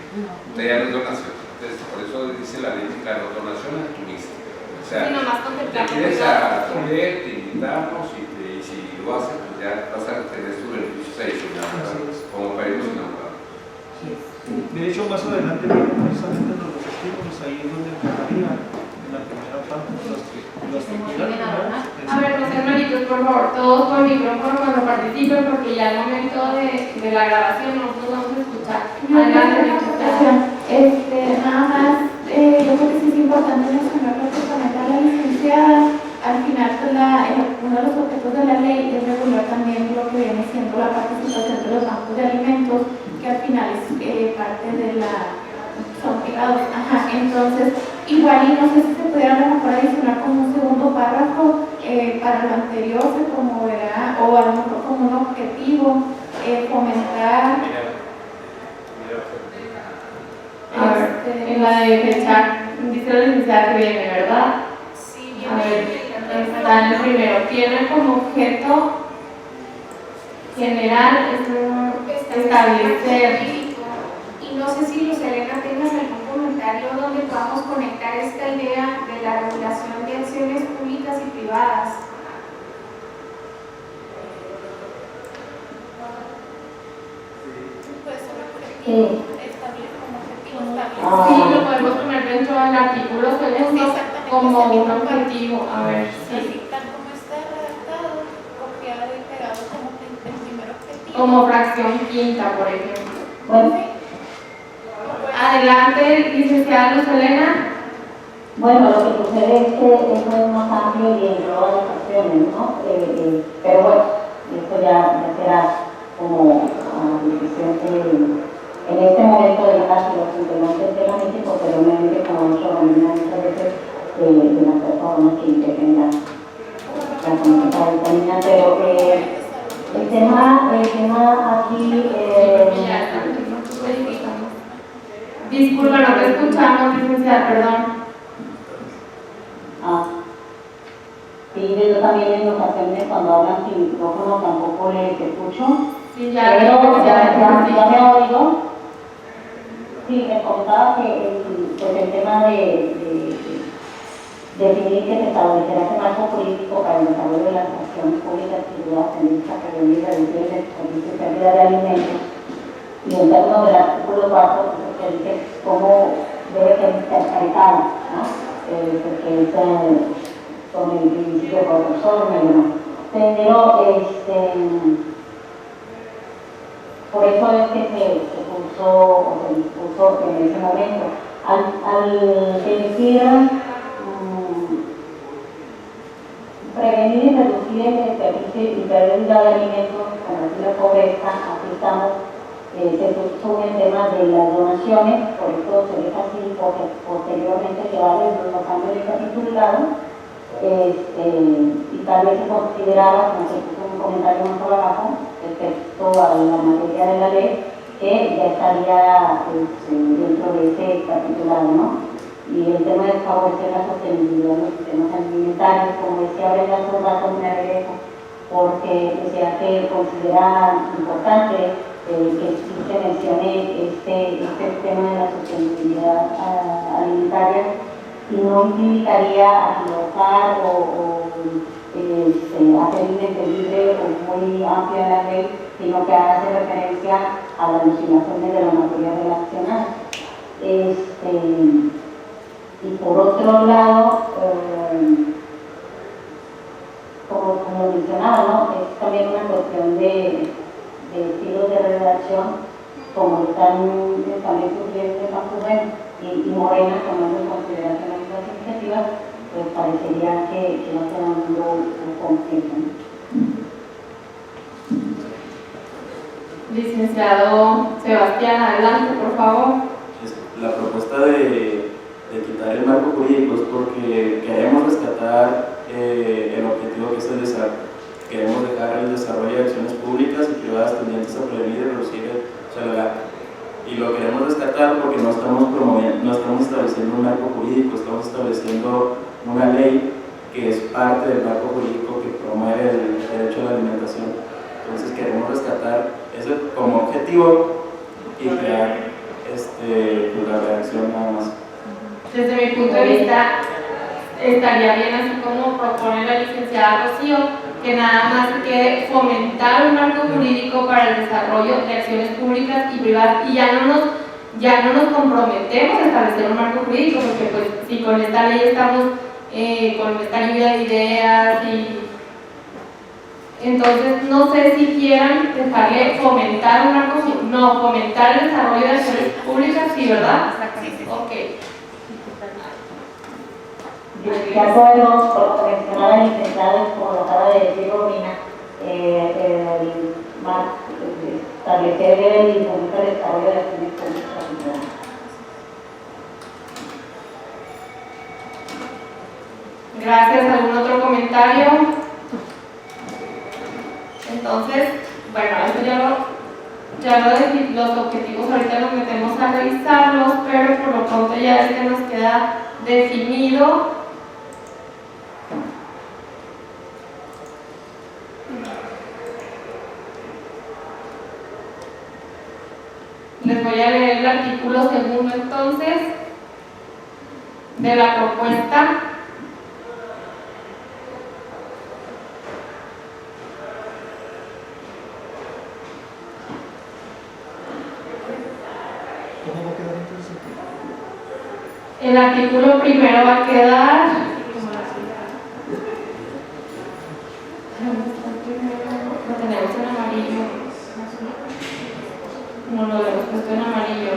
Usted ya no es donación. Entonces, por eso dice la ley mexicana, donación altruista. O sea, te quieres a comer, te invitamos y si lo haces, pues ya vas a tener tus beneficios adicionales, como para irnos inaugurando. De hecho, más adelante vienen precisamente los estímulos, ahí es donde entraría en la primera parte, los que quieran. A ver, los hermanitos, por favor, todos con micrófono cuando participen, porque ya al momento de la grabación nosotros vamos a escuchar. Adelante, nada más, yo creo que sí es importante mencionar lo que comenta la licenciada. Al final, uno de los objetos de la ley es regular también lo que viene siendo la participación de los bancos de alimentos, que al final es parte de la... son privados, Entonces, igual y no sé si se pudiera a lo mejor adicionar como un segundo párrafo para lo anterior, se promoverá, o a lo mejor como un objetivo, fomentar. A ver, en la de fecha, dice la licenciada que viene, ¿verdad? Sí, A ver, bien. está en el primero. Tiene como objeto general establecer. Y no sé si Luz Helena tengas algún comentario donde podamos conectar esta idea de la regulación de acciones públicas y privadas. Sí. Sí, lo podemos poner dentro del artículo segundo como un objetivo. A ver, sí. Tal como está redactado, copiado y pegado como el primer objetivo. Como fracción quinta, por ejemplo. Bueno, Adelante, licenciada Luz Helena. bueno, lo que sucede es que eso es más amplio y engloba las acciones, ¿no? Pero bueno, esto ya será como decisión en este momento de las implementos enteramente y posteriormente, como he muchas veces, de las personas que integran la comunidad vitamina. Pero el tema aquí Disculpa, no te escuchamos, licenciada, perdón. Sí, yo también en ocasiones cuando hablan sin micrófono tampoco les escucho. Sí, ya, pero ya me he oído. Sí, me contaba que el tema de definir que se establecerá ese marco político para el desarrollo de las acciones públicas y privadas en esta prevención y reducción de servicios y pérdida de alimentos. Y en términos del artículo 4, que dice cómo debe ser interpretado, ¿no? Porque es con el principio de profesor, pero por eso es que se puso o se dispuso en ese momento. Al decir prevenir y reducir el desperdicio y pérdida de alimentos, combatir la pobreza, aquí estamos, se puso en el tema de las donaciones, por eso se deja así, porque posteriormente se va desglosando el capitulado, y tal vez se consideraba, como se puso un comentario más abajo, respecto a la materia de la ley, que ya estaría dentro de ese capitulado, ¿no? Y el tema de favorecer la sostenibilidad de los sistemas alimentarios, como decía Brenda hace un rato, me regreso, porque decía que considera importante que sí se mencione este tema de la sostenibilidad alimentaria y no implicaría aflojar o hacer inentendible o muy amplia la ley, sino que hace referencia a las legislaciones de la materia relacional. Y por otro lado, como mencionaba, ¿no? Es también una cuestión de estilos de redacción, como están también surgiendo en Campos y Morena, tomando en consideración las iniciativas, pues parecería que no se dan un conflicto. Licenciado Sebastián, adelante, por favor. La propuesta de quitar el marco jurídico es porque queremos rescatar el objetivo que es el desarrollo. Queremos dejar el desarrollo de acciones públicas y privadas tendientes a prevenir y reducir el salario. Y lo queremos rescatar porque no estamos estableciendo un marco jurídico, estamos estableciendo una ley que es parte del marco jurídico que promueve el derecho a la alimentación. Entonces queremos rescatar eso como objetivo y crear pues, la reacción nada más. Desde mi punto de vista, estaría bien, así como propone la licenciada Rocío, que nada más quede fomentar un marco jurídico para el desarrollo de acciones públicas y privadas, y ya no nos comprometemos a establecer un marco jurídico, porque pues si con esta ley estamos con esta lluvia de ideas y entonces no sé si quieran dejarle fomentar un marco, no, fomentar el desarrollo de acciones públicas, sí, ¿verdad? Ok. De acuerdo con lo que mencionaba la licenciada, como lo acaba de decir Romina, establecer el desarrollo de acciones públicas. Gracias. ¿Algún otro comentario? Entonces, bueno, esto los objetivos ahorita nos metemos a revisarlos, pero por lo pronto ya este nos queda definido. Les voy a leer el artículo segundo entonces de la propuesta. ¿Cómo va a quedar entonces? El artículo primero va a quedar. Lo tenemos en amarillo. No lo hemos puesto en amarillo.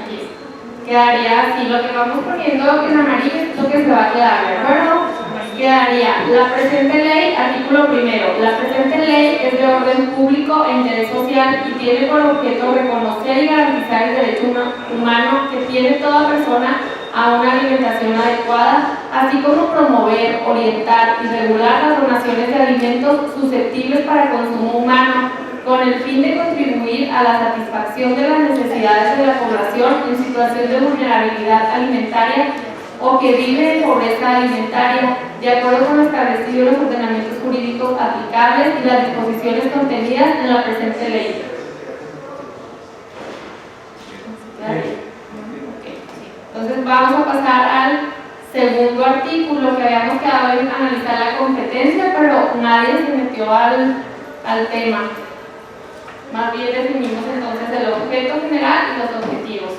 Aquí. Quedaría así. Lo que vamos poniendo en amarillo es lo que se va a quedar, ¿de acuerdo? Quedaría la presente ley, artículo primero. La presente ley es de orden público e interés social y tiene por objeto reconocer y garantizar el derecho humano que tiene toda persona a una alimentación adecuada, así como promover, orientar y regular las donaciones de alimentos susceptibles para consumo humano, con el fin de contribuir a la satisfacción de las necesidades de la población en situación de vulnerabilidad alimentaria o que vive en pobreza alimentaria, de acuerdo con lo establecido en los ordenamientos jurídicos aplicables y las disposiciones contenidas en la presente ley. Entonces vamos a pasar al segundo artículo, que habíamos quedado en analizar la competencia, pero nadie se metió al tema. Más bien definimos entonces el objeto general y los objetivos.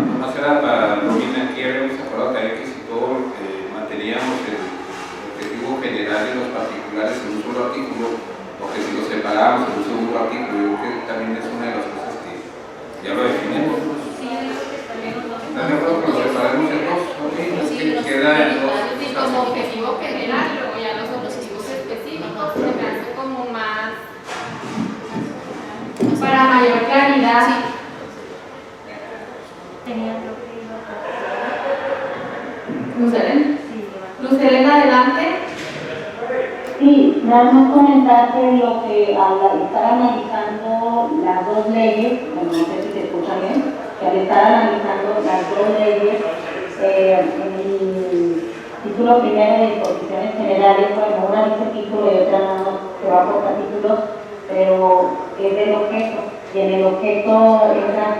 Nomás era para Romina, aquí habíamos acordado también que si todo manteníamos el objetivo general y los particulares en un solo artículo, o que si los separábamos en un segundo artículo, yo creo que también es una de las cosas que ya lo definimos. ¿Están de acuerdo que lo separemos en dos? Queda en dos. Sí, como objetivo general, luego ya los objetivos específicos se me hace como más para mayor claridad. Lucelen, adelante. Sí, nada más comentar que lo que al estar analizando las dos leyes, bueno, no sé si se escucha bien, que al estar analizando las dos leyes, en el título primero de disposiciones generales, bueno, una dice título y otra no se va por capítulos, pero es del objeto, y en el objeto entran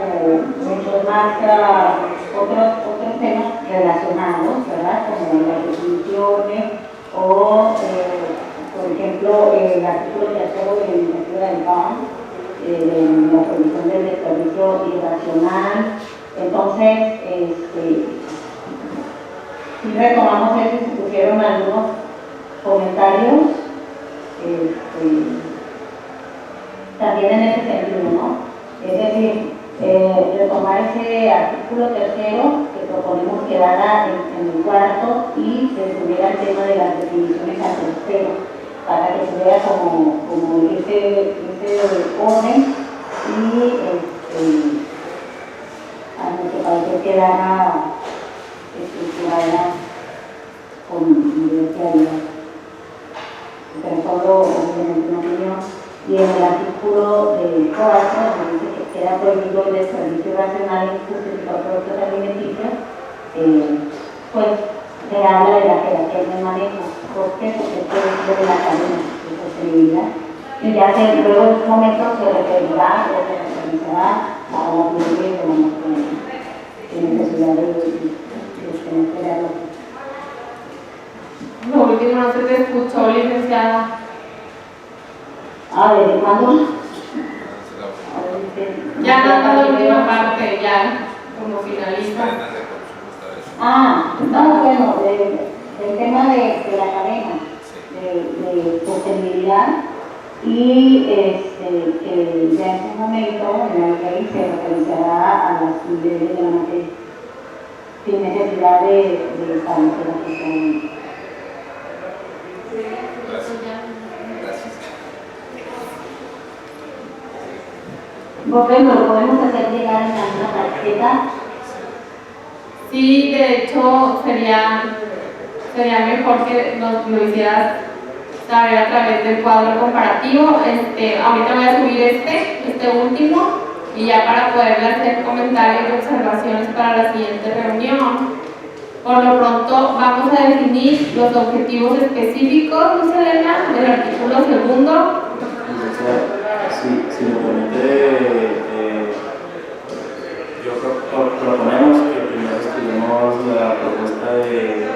muchos más otros temas relacionados, ¿verdad? Como las definiciones o, por ejemplo, el artículo tercero de la iniciativa del PAN, de la prohibición del desperdicio irracional. Entonces, si retomamos eso, se pusieron algunos comentarios también en ese sentido, ¿no? Es decir, retomar ese artículo tercero que proponemos quedara en el cuarto y se subiera el tema de las definiciones al tercero, para que se vea como ese orden y a nuestro parecer quedara estructurada con mayor claridad. Pero solo obviamente una opinión. Y en el artículo 4 dice que queda prohibido el desperdicio racional en justificar productos alimenticios, pues se habla de la jerarquía del manejo. ¿Por qué? Porque esto es de la cadena de sostenibilidad. Y ya luego en un momento se referirá o se referirá a la teoría de la masculinidad, sin necesidad de crearlo. Lo último no se te escuchó, licenciada. ¿Desde cuándo? Ya nada, la última parte, ya como finalista. Bueno, del tema de la cadena, de sostenibilidad, y que ya en su momento en la ley se referenciará a las leyes de la materia, sin necesidad de establecer la cuestión. Porque lo podemos hacer llegar en alguna tarjeta. Sí, de hecho sería mejor que nos lo hicieras saber a través del cuadro comparativo. Ahorita voy a subir este último, y ya para poderle hacer comentarios y observaciones para la siguiente reunión. Por lo pronto vamos a definir los objetivos específicos, Luz Elena, del artículo 2. Si me permite, proponemos que primero estudiemos la propuesta del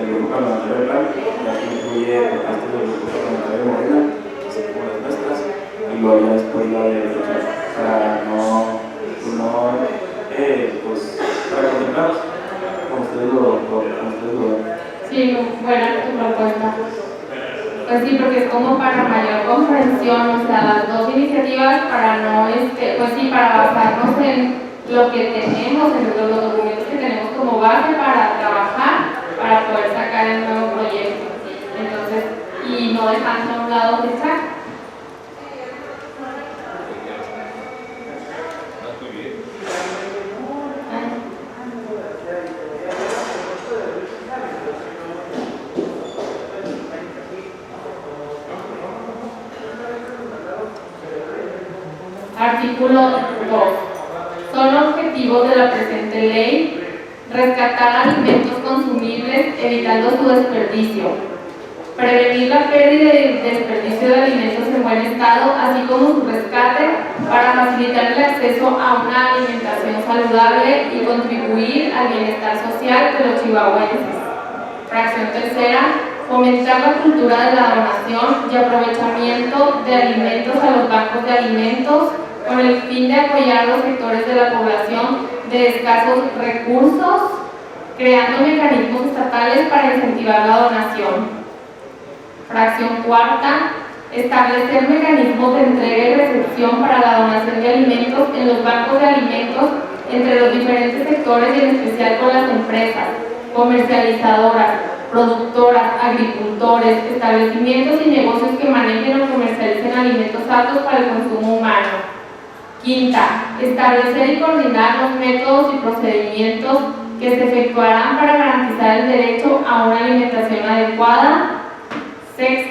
grupo parlamentario del PAN, la que incluye propuestas del grupo parlamentario de Morena, así como las nuestras, y luego ya después la de para para contemplarlos, como ustedes lo ven. Sí, buena tu propuesta. Pues sí, porque es como para mayor comprensión, o sea, las dos iniciativas para no, pues sí, para basarnos en lo que tenemos, en los documentos que tenemos como base para trabajar, para poder sacar el nuevo proyecto. Entonces, y no dejando a un lado que está. Artículo 2. Son objetivos de la presente ley rescatar alimentos consumibles evitando su desperdicio, prevenir la pérdida y desperdicio de alimentos en buen estado, así como su rescate para facilitar el acceso a una alimentación saludable y contribuir al bienestar social de los chihuahuenses. Fracción 3. Fomentar la cultura de la donación y aprovechamiento de alimentos a los bancos de alimentos con el fin de apoyar a los sectores de la población de escasos recursos, creando mecanismos estatales para incentivar la donación. Fracción 4. Establecer mecanismos de entrega y recepción para la donación de alimentos en los bancos de alimentos entre los diferentes sectores y en especial con las empresas, comercializadoras, productoras, agricultores, establecimientos y negocios que manejen o comercialicen alimentos aptos para el consumo humano. 5. Establecer y coordinar los métodos y procedimientos que se efectuarán para garantizar el derecho a una alimentación adecuada. 6.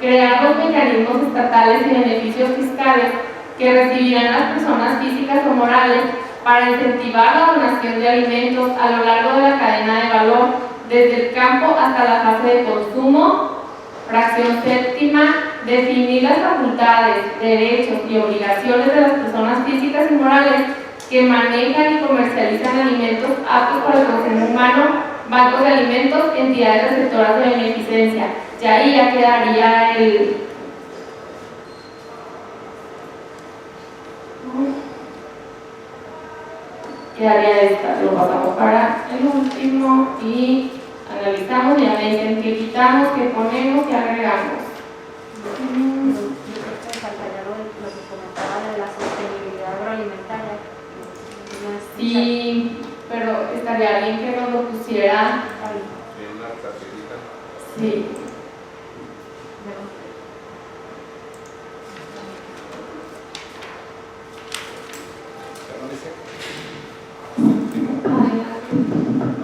Crear los mecanismos estatales y beneficios fiscales que recibirán las personas físicas o morales para incentivar la donación de alimentos a lo largo de la cadena de valor, desde el campo hasta la fase de consumo. Fracción 7. Definir las facultades, derechos y obligaciones de las personas físicas y morales que manejan y comercializan alimentos aptos para el consumo humano, bancos de alimentos, entidades receptoras de beneficencia. Y ahí ya quedaría esta, lo pasamos para el último y analizamos y ya me dicen qué quitamos, qué ponemos, qué agregamos. Yo creo que faltaría lo que comentaba de la sostenibilidad agroalimentaria. Sí, pero estaría bien que nos lo pusiera ahí. En una tarjetita. Sí.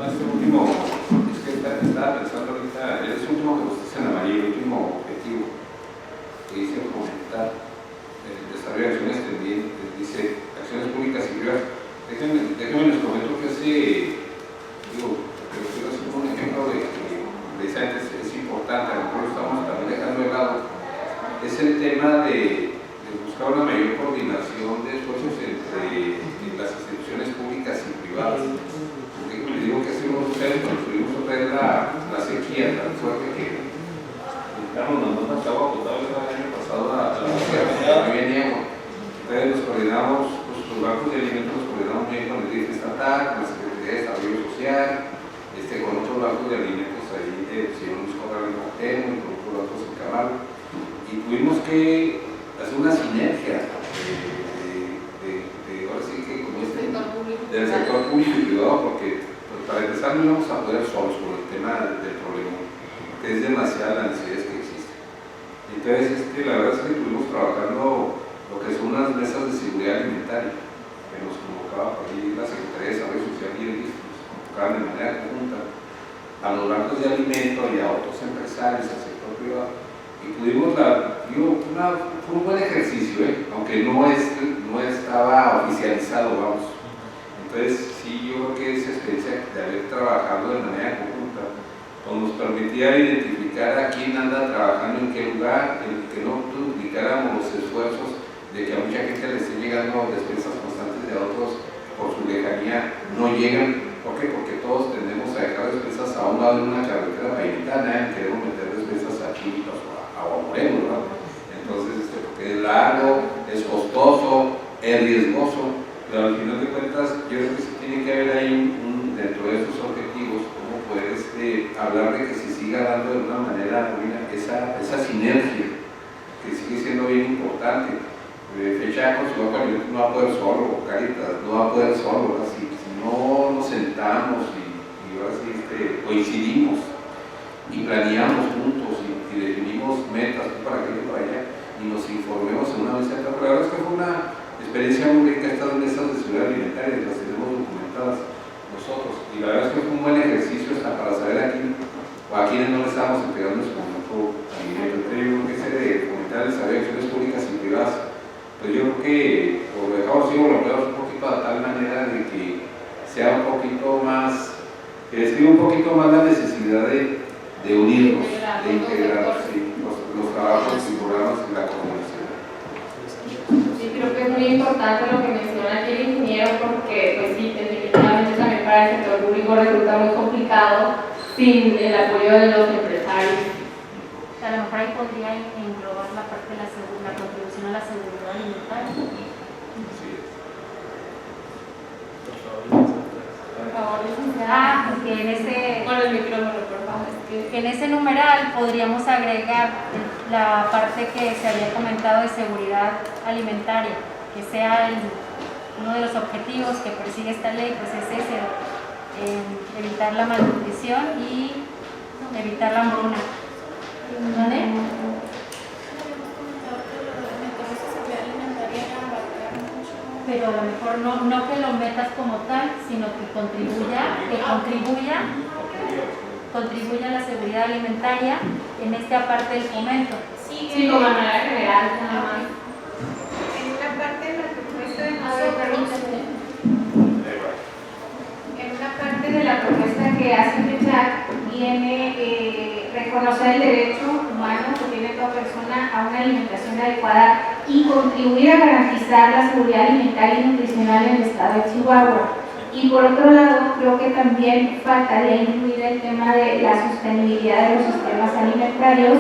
Este último, es que estaba pensando ahorita, el último que ustedes en amarillo, el último objetivo que dice fomentar el desarrollo de acciones tendientes, dice acciones públicas y privadas. Déjenme les comento que pero quiero hacer un ejemplo de que precisamente es importante, a lo mejor lo estamos también dejando de lado, es el tema de buscar una mayor coordinación de esfuerzos entre las instituciones públicas y privadas. Les digo que hace unos años cuando tuvimos otra vez la sequía tan fuerte que nos mandó agua potable el año pasado a la ciudad, no había ni agua. Entonces nos coordinamos, los bancos de alimentos nos coordinamos bien con el DIF estatal, con la Secretaría de Desarrollo Social, con otros bancos de alimentos ahí de Sion Escobar en Octeno y con otros bancos en Camargo. Y tuvimos que hacer una sinergia ahora sí que como del sector público y privado, porque para empezar no íbamos a poder solos por el tema del problema, que es demasiada la necesidad que existe. Entonces, la verdad es que estuvimos trabajando lo que son unas mesas de seguridad los bancos de alimentos y a otros empresarios, al sector privado, y pudimos, fue un buen ejercicio, aunque no estaba oficializado, vamos. Entonces, sí, yo creo que esa experiencia de haber trabajado de manera conjunta pues nos permitía identificar a quién anda trabajando en qué lugar, en que no duplicáramos los esfuerzos de que a mucha gente le estén llegando despensas constantes de otros por su lejanía no llegan. ¿Por qué? Porque todos tendemos a dejar despensas a un lado de una carretera pavimentada, queremos meter despensas a Chivitas o a Moreno, ¿no? Entonces, porque es largo, es costoso, es riesgoso, pero al final de cuentas yo creo que sí tiene que haber ahí dentro de esos objetivos cómo poder hablar de que se siga dando de una manera esa sinergia que sigue siendo bien importante. Fecha con no va a poder solo, Caritas no va a poder solo, así, si no nos sentamos y ahora sí coincidimos y planeamos juntos y definimos metas para aquí y para allá y nos informemos en una mesa. Pero la verdad es que fue una experiencia muy rica estas mesas de seguridad alimentaria, las tenemos documentadas nosotros, y la verdad es que fue un buen ejercicio hasta para saber a quiénes no le estábamos entregando en su momento alimento. Entonces yo creo que ese de fomentar el saber acciones públicas y privadas, pues yo creo que por lo dejado sí volvemos un poquito a tal manera de que sea un poquito más, que describa un poquito más la necesidad de unirnos, de integrar los trabajos y programas en la comunicación. Sí, creo que es muy importante lo que menciona aquí el ingeniero, porque pues sí, definitivamente también para el sector público resulta muy complicado sin el apoyo de los empresarios. A lo mejor ahí podría englobar la parte de la contribución a la seguridad alimentaria. Por favor, licenciada. Que en ese... Con el micrófono, por favor. En ese numeral podríamos agregar la parte que se había comentado de seguridad alimentaria, que sea uno de los objetivos que persigue esta ley, pues es ese, evitar la malnutrición y evitar la hambruna. ¿Vale? Pero a lo mejor no que lo metas como tal, sino que contribuya a la seguridad alimentaria en esta parte del fomento. Sí, como manera general, nada más. En una parte de la propuesta de que hace Fechac viene reconocer el derecho humano que tiene toda persona a una alimentación adecuada y contribuir a garantizar la seguridad alimentaria y nutricional en el estado de Chihuahua. Y por otro lado, creo que también faltaría incluir el tema de la sostenibilidad de los sistemas alimentarios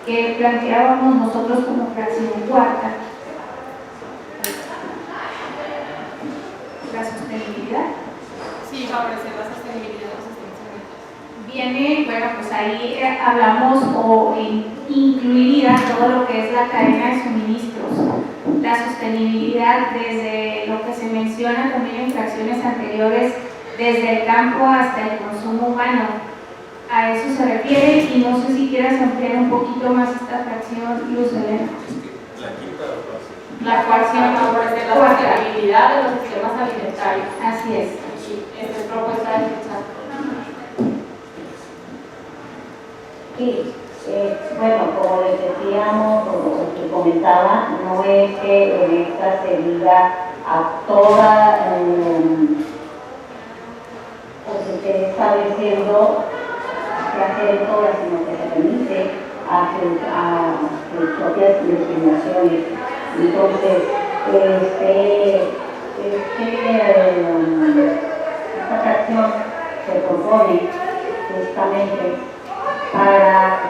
que planteábamos nosotros como fracción cuarta. La sostenibilidad. Sí, favorecer la sostenibilidad de los sistemas alimentarios. Viene, bueno, pues ahí hablamos o incluiría todo lo que es la cadena de suministros, la sostenibilidad desde lo que se menciona también en fracciones anteriores, desde el campo hasta el consumo humano. A eso se refiere y no sé si quieras ampliar un poquito más esta fracción, Luz Helena. La coacción favorecer la sostenibilidad de los sistemas alimentarios. Así es. Sí, esta es propuesta de Fechac. Sí, bueno, como les decíamos o que comentaba, no es que en esta se diga a toda o se esté estableciendo que hacer en todas, sino que se permite a sus propias discriminaciones. Entonces, esta fracción se propone justamente para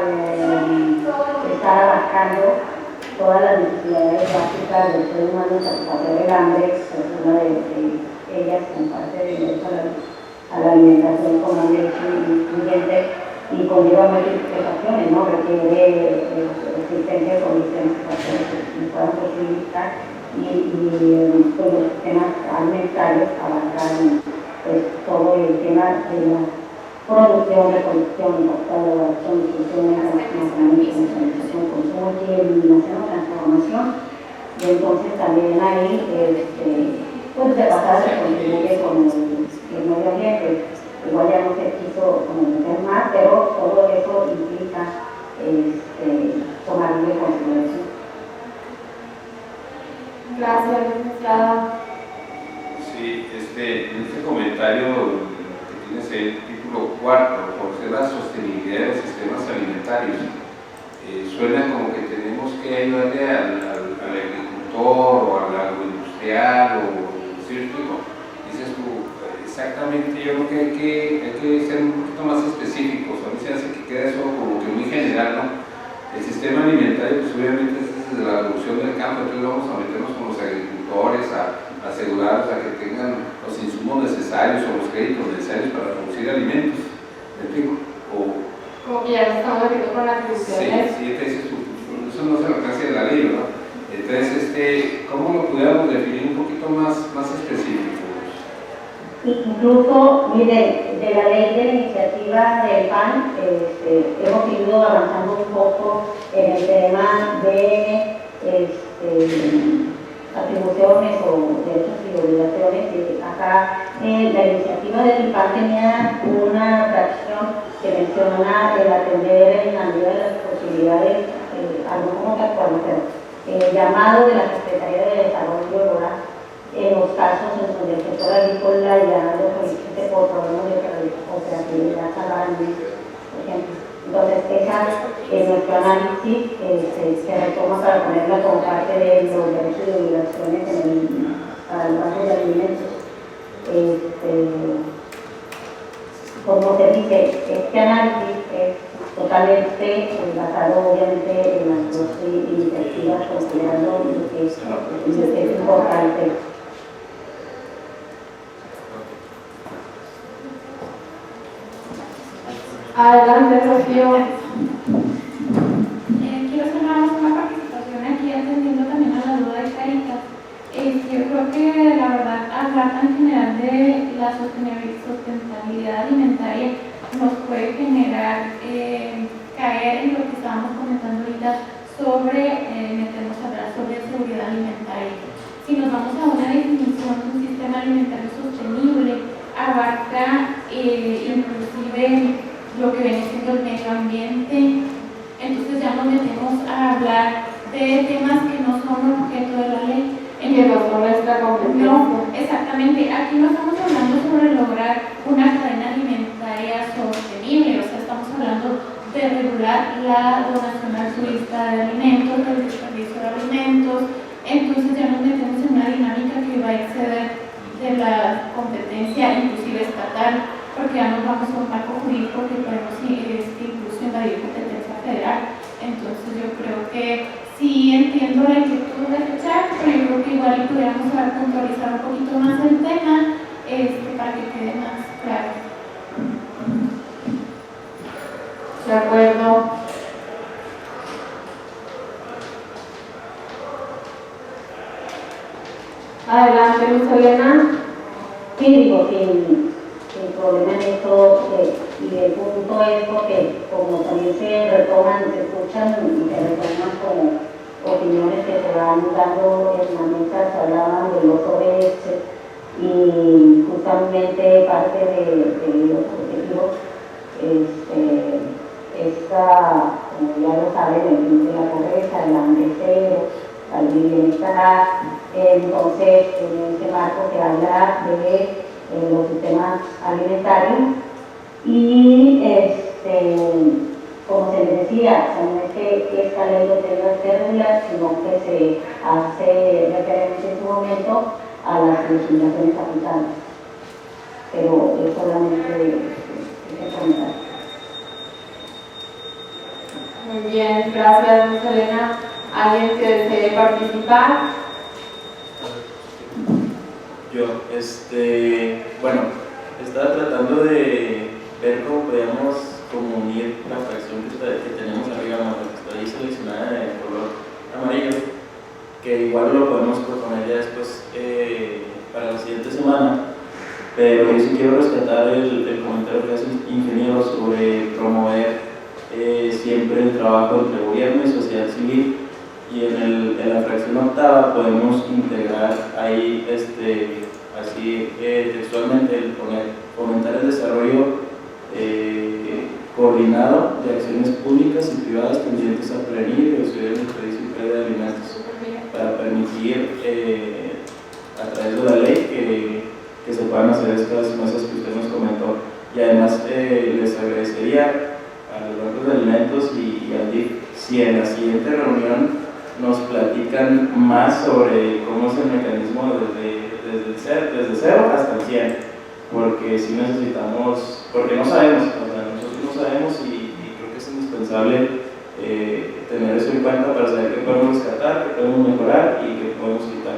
estar abarcando todas las necesidades básicas del ser humano, satisfacer el hambre, es una de ellas, con parte del derecho a la alimentación con hambre incluyente y conlleva multiplicaciones, ¿no? Requiere existencia de condiciones para que puedan posibilitar y pues, los sistemas alimentarios abarcan pues, todo el tema de la producción, recolección, elaboración, distribución, almacenamiento, comercialización, consumo y eliminación o transformación. Y entonces también ahí pues de pasada se contribuye con el medio ambiente. igual ya no se quiso meter más, pero todo eso implica tomarlo en consideración. Gracias, licenciada. Sí, en este comentario que tienes el título cuarto, por ser la sostenibilidad de los sistemas alimentarios, suena como que tenemos que ayudarle al agricultor o al agroindustrial o ¿cierto? Dices tú, exactamente, yo creo que hay que ser un poquito más específicos. A mí se hace que quede eso como que muy general, ¿no? El sistema alimentario, pues obviamente es desde la producción del campo, entonces vamos a meternos con los agricultores a asegurarlos a que tengan los insumos necesarios o los créditos necesarios para producir alimentos. ¿Me explico? Como que ya nos estamos metiendo con las discusiones. Sí, entonces eso no es el alcance de la ley, ¿verdad? Entonces, ¿cómo lo pudiéramos definir un poquito más específico? Incluso, mire, de la ley de la iniciativa del PAN, hemos ido avanzando un poco en el tema de atribuciones o derechos y obligaciones. Acá la iniciativa del PAN tenía una fracción que menciona el atender en la medida de las posibilidades, algo como tal cual, el llamado de la Secretaría de Desarrollo Rural en los casos en donde el sector agrícola ya lo solicite por problemas de operatividad salarial, por ejemplo. Entonces, nuestro análisis se retoma para ponerla como parte de los derechos y obligaciones para el banco de alimentos. Como se dice, este análisis es totalmente basado obviamente en las dos iniciativas, considerando lo que es importante. Adelante, Rocío. Quiero hacer nada más una participación aquí, atendiendo también a la duda de Caritas. Yo creo que la verdad, hablar tan general de la sustentabilidad alimentaria nos puede generar caer en lo que estábamos comentando ahorita sobre, meternos a hablar sobre seguridad alimentaria. Si nos vamos a una definición de un sistema alimentario sostenible, abarca inclusive lo que viene siendo el medio ambiente. Entonces ya nos metemos a hablar de temas que no son objeto de la ley. Que no son nuestra competencia. No, exactamente. Aquí no estamos hablando sobre lograr una cadena alimentaria sostenible, o sea, estamos hablando de regular la donación altruista de alimentos, del desperdicio de alimentos. Entonces ya nos metemos en una dinámica que va a exceder de la competencia inclusive estatal, porque ya nos vamos a un marco jurídico que podemos incluso invadir competencia federal. Entonces yo creo que sí entiendo la inquietud de fechar, pero yo creo que igual podríamos puntualizar un poquito más el tema para que quede más claro. De acuerdo. Adelante, Luz Elena. Sí, digo, sin problema en esto, y el punto es porque como también se retoman, se escuchan y se retoman como opiniones que se van dando en la mesa, se hablaban de los ODS y justamente parte de los objetivos, como ya lo saben, el fin de la pobreza, el hambre cero, el bienestar. Entonces, en este marco se habla de los sistemas alimentarios y como se les decía, no es que esta ley lo tenga que regular, sino que se hace referencia en su momento a las legislaciones aplicables, pero es solamente ese comentario. Muy bien, gracias, Luz Elena. ¿Alguien que desee participar? Yo, bueno, estaba tratando de ver cómo podíamos como unir la fracción que tenemos arriba, la que está ahí seleccionada de color amarillo, que igual lo podemos proponer ya después para la siguiente semana, pero yo sí quiero rescatar el comentario que hace el ingeniero sobre promover siempre el trabajo entre gobierno y sociedad civil, y en la fracción octava podemos integrar ahí, así textualmente, el poner, fomentar el desarrollo coordinado de acciones públicas y privadas tendientes a prevenir y reducir el desperdicio y pérdida de alimentos, para permitir a través de la ley que se puedan hacer estas mesas que usted nos comentó. Y además les agradecería a los bancos de alimentos y al DIF si en la siguiente reunión nos platican más sobre cómo es el mecanismo desde cero hasta el 100, porque si necesitamos, porque no sabemos, o sea, nosotros no sabemos y creo que es indispensable tener eso en cuenta para saber qué podemos rescatar, qué podemos mejorar y qué podemos quitar.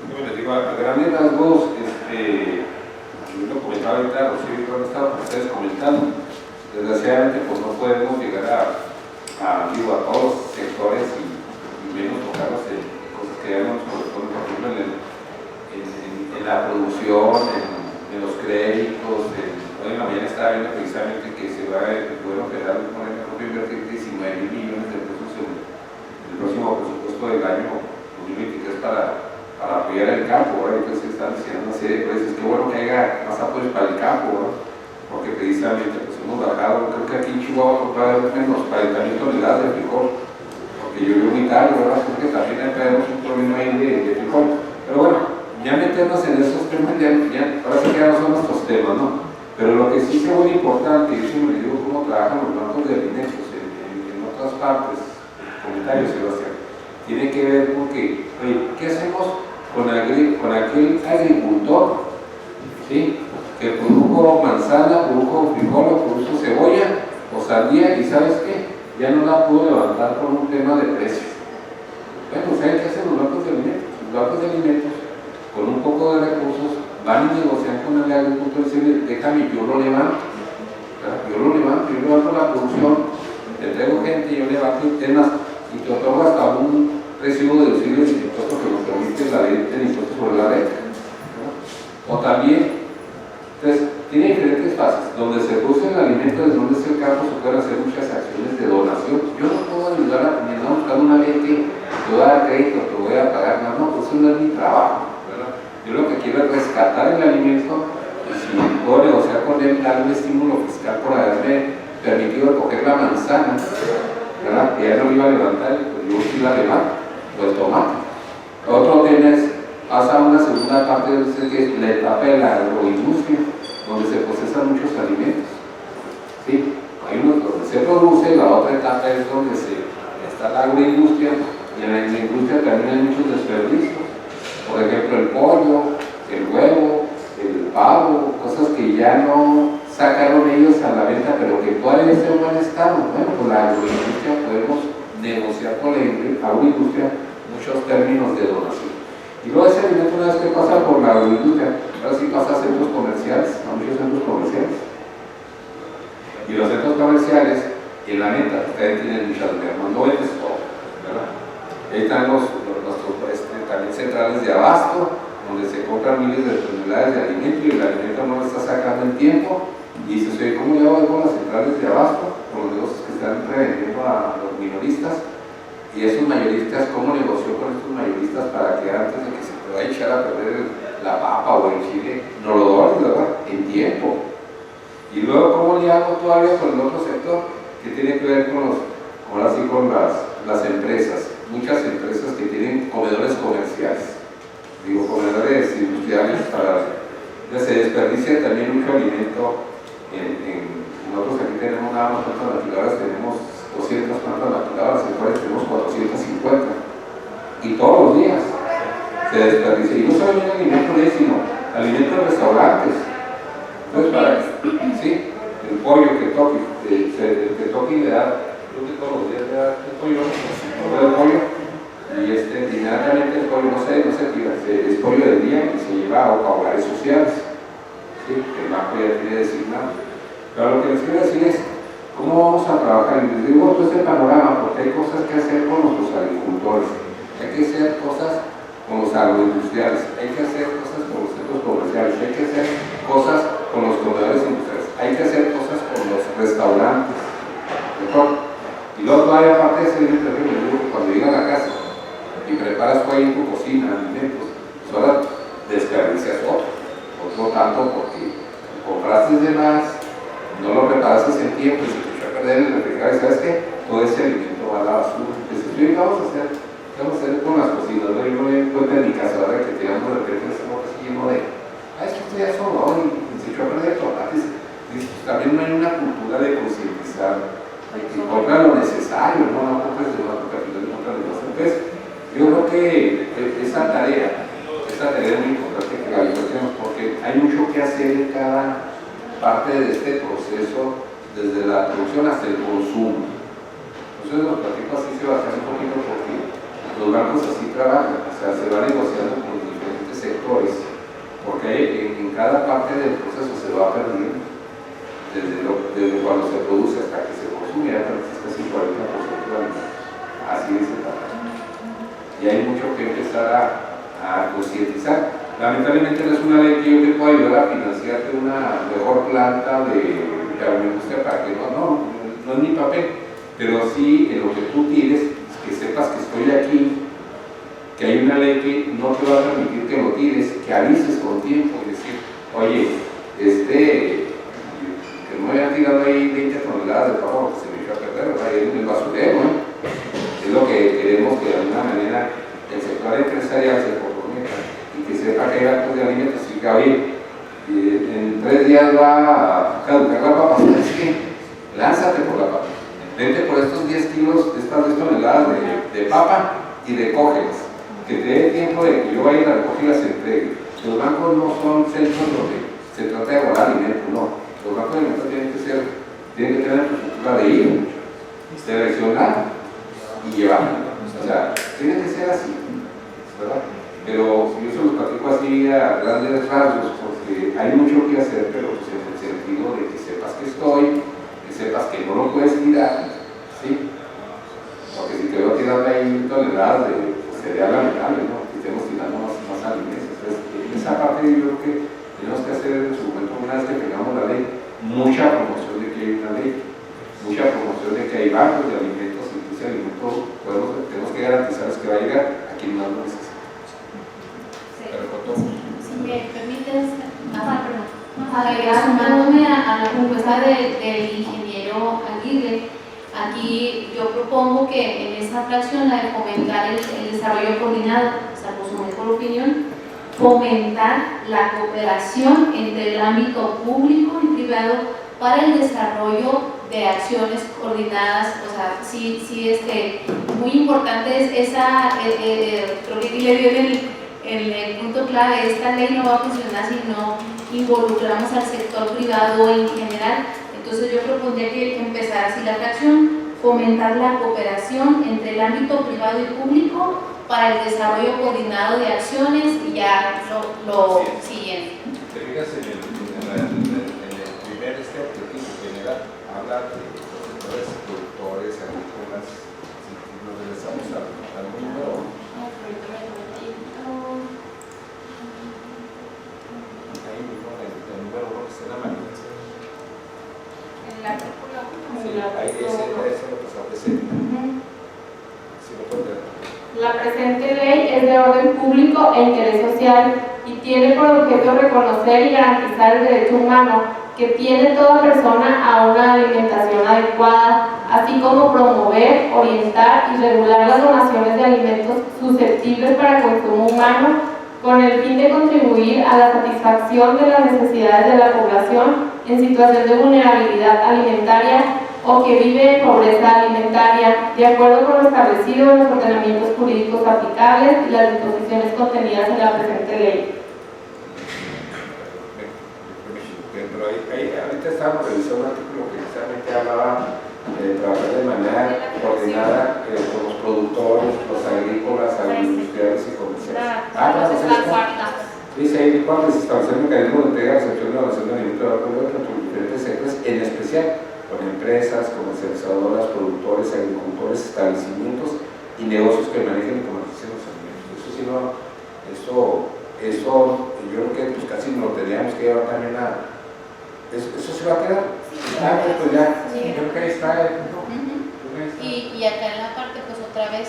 Yo les digo, a grandes rasgos, yo lo comentaba ahorita, Rocío, cuando estaba con ustedes comentando, desgraciadamente pues no podemos llegar a todos los sectores y menos tocarlos en cosas que ya no nos corresponden, por ejemplo en la producción, en los créditos. Hoy en la mañana estaba viendo precisamente que se va a poder operar, por ejemplo, invertir 19 mil millones de pesos en el próximo presupuesto del año 2023 para apoyar el campo, ¿verdad? Entonces están diciendo una serie de precios, qué bueno que haya más apoyos para el campo, ¿verdad? Porque precisamente pues hemos bajado, creo que aquí en Chihuahua va a haber menos 40,000 toneladas de frijol, porque llovió muy tarde, ¿verdad? Creo que también tenemos un problema ahí de frijol, pero bueno, ya meternos en esos temas, ahora sí que ya no son nuestros temas, ¿no? Pero lo que sí es muy importante, y siempre digo cómo trabajan los bancos de alimentos en otras partes, comentarios, Sebastián, tiene que ver con que, oye, ¿qué hacemos con aquel agricultor, ¿sí?, que produjo manzana, produjo frijol, o produjo cebolla o sandía y ¿sabes qué? Ya no la pudo levantar por un tema de precio? Bueno, ¿saben qué hacen los bancos de alimentos? Los bancos de alimentos, con un poco de recursos, van y negocian con el agricultor y dicen, déjame, yo lo levanto, yo levanto la producción, te traigo gente, yo levanto temas y te otorgo hasta un recibo deducible de impuestos que nos permite la ley de impuestos sobre la renta, ¿no? O también, entonces, tiene diferentes fases, donde se produce el alimento, desde donde es el campo, se pueden hacer muchas acciones de donación. Yo no puedo ayudar a buscar una ley que te voy a dar crédito, te voy a pagar, no, pues eso no es mi trabajo, ¿verdad? Yo lo que quiero es rescatar el alimento y si puedo negociar con él, darle un estímulo fiscal por haberme permitido recoger la manzana, ¿verdad? Que ya no iba a levantar, pues yo sí la levanto, o el tomate. Otro tema es, pasa una segunda parte que es la etapa de la agroindustria, donde se procesan muchos alimentos, ¿sí? Hay uno donde se produce, la otra etapa es donde está la agroindustria, y en la industria también hay muchos desperdicios, por ejemplo el pollo, el huevo, el pavo, cosas que ya no sacaron ellos a la venta, pero que todavía están en buen estado. Bueno, con la agroindustria podemos negociar con la agroindustria muchos términos de donación. Y luego ese alimento, una vez que pasa por la agroindustria, ahora sí pasa a centros comerciales, a muchos centros comerciales. Y los centros comerciales, en la neta, ustedes tienen muchas mermas, no vendes todo, ¿verdad? Ahí están nuestros también centrales de abasto, donde se compran miles de toneladas de alimento y el alimento no lo está sacando en tiempo. Y dices, oye, ¿cómo le hago con las centrales de abasto? Con los negocios que están revendiendo a los minoristas. Y esos mayoristas, ¿cómo negoció con estos mayoristas para que antes de que se pueda echar a perder la papa o el chile, no lo donen, ¿verdad? En tiempo. Y luego, ¿cómo le hago todavía con el otro sector? Que tiene que ver con las empresas. Muchas empresas que tienen comedores comerciales. Digo, comedores industriales se desperdicia también mucho alimento. Nosotros aquí tenemos nada más plantas maquiladoras, tenemos 200 plantas maquiladoras, en cuales tenemos 450. Y todos los días se desperdicia. Y no solamente alimento de sino alimento de restaurantes. Entonces, sí, el pollo que toque le da, creo que todos los días le da el pollo, y inmediatamente el pollo no se tira, es pollo del día y se lleva a hogares sociales, ¿sí? El banco ya tiene designado. Pero lo que les quiero decir es, ¿cómo vamos a trabajar? Y les digo todo este panorama, porque hay cosas que hacer con nuestros agricultores, hay que hacer cosas con los agroindustriales, hay que hacer cosas con los centros comerciales, hay que hacer cosas con los comedores industriales, hay que hacer cosas con los restaurantes, ¿mejor? Y luego todavía aparte de ese alimento, yo digo que cuando llegas a la casa y preparas tú ahí en tu cocina alimentos, pues ahora desperdicias otro tanto porque compraste de más, no lo preparaste en tiempo y se te echó a perder en el refrigerador. ¿Sabes qué? Todo ese alimento va a la basura. Entonces, ¿qué vamos a hacer? ¿Qué vamos a hacer con las cocinas? ¿No? Yo me doy cuenta en mi casa, ahora que teníamos de repente ese bote así lleno de, es que esto ya solo, y se echó a perder tomates. Pues, también no hay una cultura de concientizar, de que compran lo necesario, no compres de más, porque al final compran de más. Entonces, yo creo que esa tarea es muy importante que la hacemos, porque hay mucho que hacer en cada parte de este proceso, desde la producción hasta el consumo. Entonces los platico así se va a hacer un poquito porque los bancos así trabajan, o sea, se va negociando con los diferentes sectores, porque en cada parte del proceso se va perdiendo, desde cuando se produce hasta que se consume, ya es casi 40% de la así es el trabajo. Y hay mucho que empezar a concientizar. Lamentablemente no es una ley que yo te pueda ayudar a financiarte una mejor planta de agroindustria para que no es mi papel, pero sí en lo que tú tires, que sepas que estoy aquí, que hay una ley que no te va a permitir que lo tires, que avises con tiempo y decir, oye, que no vayan tirando ahí 20 toneladas de papa porque se me echó a perder, va a ir en el basurero, ¿eh? Es lo que queremos que de alguna manera el sector empresarial se comprometa y que sepa que hay actos de alimentos y que oye, en 3 días va a caducar la papa, ¿sabes qué? Lánzate por la papa, vente por estos 10 kilos, estas 10 toneladas de papa y recógelas, que te dé tiempo de que yo vaya a recoger y las entregue. Los bancos no son centros donde se trata de guardar alimentos, no. Los bancos de alimentos tienen que tener la estructura de ir, seleccionar y llevar. O sea, tiene que ser así, ¿verdad? Pero yo se los platico así a grandes rasgos porque hay mucho que hacer, pero pues en el sentido de que sepas que estoy, que sepas que no lo puedes tirar, ¿sí? Porque si te veo tirando ahí toneladas de cereal lamentable, ¿no? Que estemos tirando más alimentos. Entonces, esa parte yo creo que tenemos que hacer en su momento, una vez que tengamos la ley, mucha promoción de que hay una ley, mucha promoción de que hay bancos de alimentos, y ese alimento tenemos que garantizar que va a llegar a quien más lo necesita. Si me permites, sumándome a la propuesta del ingeniero Aguirre, aquí yo propongo que en esta fracción, la de fomentar el desarrollo coordinado, salvo su mejor opinión, fomentar la cooperación entre el ámbito público y privado para el desarrollo de acciones coordinadas. O sea, sí, muy importante es esa, creo que aquí le dio el punto clave. Esta ley no va a funcionar si no involucramos al sector privado en general. Entonces yo propondría que empezara así la fracción: fomentar la cooperación entre el ámbito privado y público para el desarrollo coordinado de acciones, y ya lo siguiente. Te fijas en el primer objetivo general, habla de los sectores productores, agrícolas, si nos regresamos al número. Ahí mismo, el número 1 está en la mano. En el artículo 1. Sí, ahí ese lo pasamos, ese. Si lo puedes ver. La presente ley es de orden público e interés social y tiene por objeto reconocer y garantizar el derecho humano que tiene toda persona a una alimentación adecuada, así como promover, orientar y regular las donaciones de alimentos susceptibles para consumo humano, con el fin de contribuir a la satisfacción de las necesidades de la población en situación de vulnerabilidad alimentaria o que vive en pobreza alimentaria, de acuerdo con lo establecido en los ordenamientos jurídicos aplicables y las disposiciones contenidas en la presente ley. Pero ahorita estamos revisando un artículo que precisamente hablaba de trabajar de manera coordinada con los productores, los agrícolas, agroindustriales y comerciales. La cuarta. Dice ahí, cuarto es establecer mecanismos de entrega, recepción y evaluación de alimentos de acuerdo entre los diferentes sectores, en especial con empresas, comercializadoras, productores, agricultores, establecimientos y negocios que manejen y comercialicen los alimentos. Eso sí, no, eso yo creo que pues casi nos tendríamos que llevar también a... Eso se va a quedar. Pues ya, yo creo que ahí está. Y acá en la parte otra vez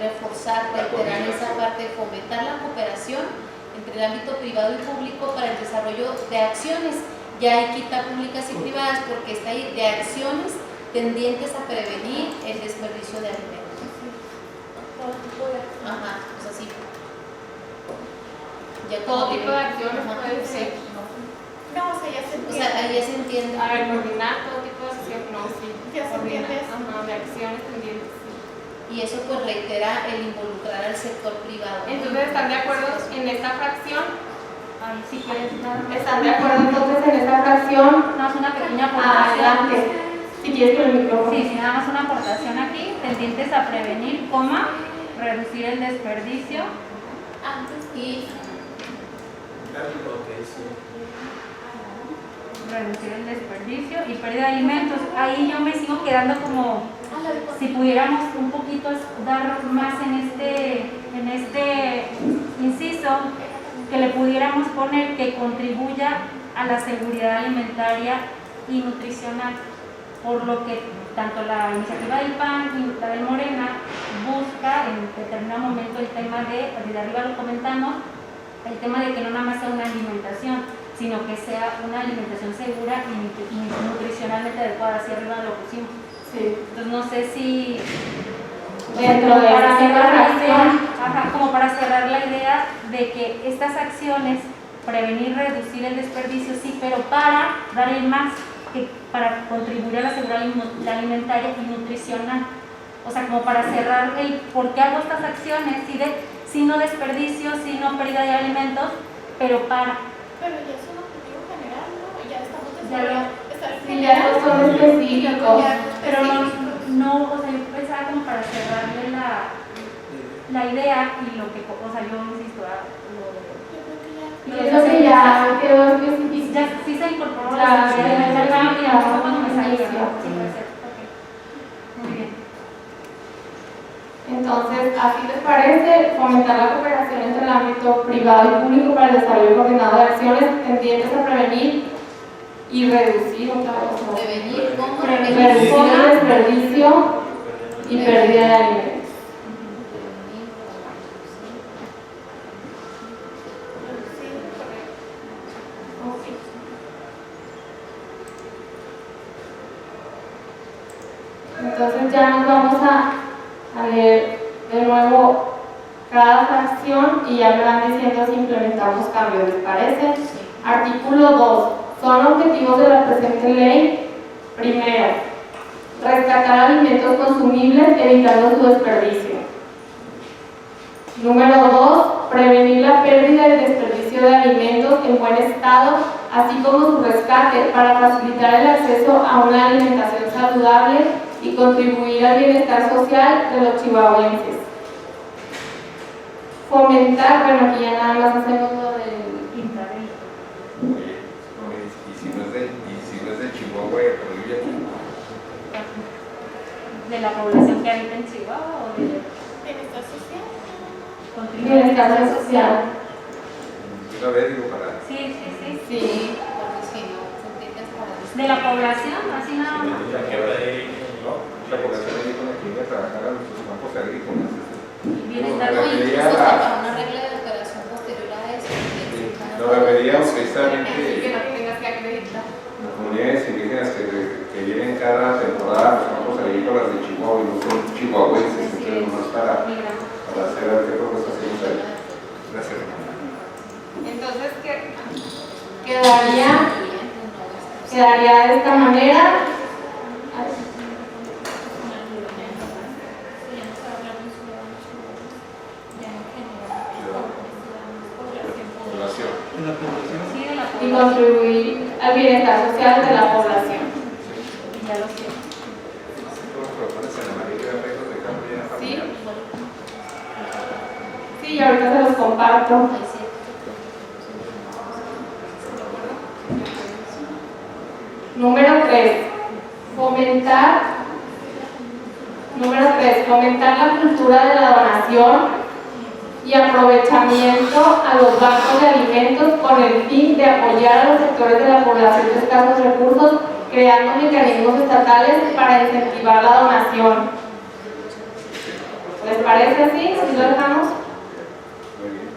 reforzar, reiterar esa parte, fomentar la cooperación entre el ámbito privado y público para el desarrollo de acciones, ya hay quita públicas y privadas, porque está ahí de acciones tendientes a prevenir el desperdicio de alimentos. Ajá, pues así. Ya Todo tipo de acciones ajá, puede sí. ser. No, o sea, ya se O entiende. sea, ahí ya se entiende. A ver, coordinar todo tipo de acciones, no, sí. Ya se Coordinar, entiende eso. ajá, de acciones pendientes, sí. Y eso pues reitera el involucrar al sector privado. Entonces, ¿están de acuerdo en esta fracción? Ay, sí, quieres nada más. ¿Están de acuerdo entonces en esta fracción? Nada más una pequeña aportación. Adelante. Si quieres con el micrófono. Sí, sí, nada más una aportación aquí, tendientes a prevenir, reducir el desperdicio. Y reducir el desperdicio y pérdida de alimentos. Ahí yo me sigo quedando como si pudiéramos un poquito dar más en este inciso, que le pudiéramos poner que contribuya a la seguridad alimentaria y nutricional, por lo que tanto la iniciativa del PAN y la de Morena busca en determinado momento el tema de arriba lo comentamos, el tema de que no nada más sea una alimentación, sino que sea una alimentación segura y nutricionalmente adecuada. Hacia arriba lo pusimos. Sí. Entonces no sé si dentro de para cerrar la idea, fracción, como para cerrar la idea de que estas acciones, prevenir, reducir el desperdicio, sí, pero para dar el más, que para contribuir a la seguridad alimentaria y nutricional. O sea, como para cerrar el por qué hago estas acciones, si no desperdicio, si no pérdida de alimentos, pero para. Pero ya es un objetivo general, ¿no? Ya estamos Ya lo- sí, ya no son específicos. Pero no, o sea, yo pensaba como para cerrarle la idea y lo que, o sea, yo insisto, Y eso que ya quedó específico. ya sí se incorporó La seguridad alimentaria y a lo mejor cuando me salga. inicio. Sí, puede ser. Ok. Muy bien. Entonces, ¿así les parece? Fomentar la cooperación entre el ámbito privado y público para el desarrollo coordinado de acciones tendientes a prevenir y reducir otra vez, ¿no? prevenir, ¿cómo? Reducir el desperdicio y pérdida de alimentos. Entonces ya nos vamos a leer de nuevo cada fracción y ya me van diciendo si implementamos cambios, ¿les parece? Artículo 2. Son objetivos de la presente ley. Primero, rescatar alimentos consumibles evitando su desperdicio. Número 2. Prevenir la pérdida y el desperdicio de alimentos en buen estado, así como su rescate para facilitar el acceso a una alimentación saludable y contribuir al bienestar social de los chihuahuenses. Fomentar, bueno, aquí ya nada más hacemos lo del Intradel. Y si no es de Chihuahua, pero vive aquí. De la población que habita en Chihuahua o de Bienestar social. bienestar social. Una vez digo para. Sí. Sí. De la población, así nada más. La población agrícola que viene a trabajar a nuestros campos agrícolas. Bienestar Lo Incluso refería hasta a- para una regla de operación posterior a eso. Lo referíamos Así que precisamente no tengas que acreditar. las comunidades indígenas que vienen cada temporada a los campos agrícolas de Chihuahua y no son chihuahuenses, entonces no es para hacer qué propuestas hacemos ahí. Gracias. Entonces, quedaría de esta manera. Población. En la población. Sí, de la Y población. contribuir al bienestar social de la población. Ya lo sé. Los propones en la ley de arreglos de cambio ya Sí. familiar. Sí, y ahorita se los comparto. Número 3. Fomentar la cultura de la donación y aprovechamiento a los bancos de alimentos con el fin de apoyar a los sectores de la población de escasos recursos, creando mecanismos estatales para incentivar la donación. ¿Les parece así? ¿Si lo dejamos? Muy bien.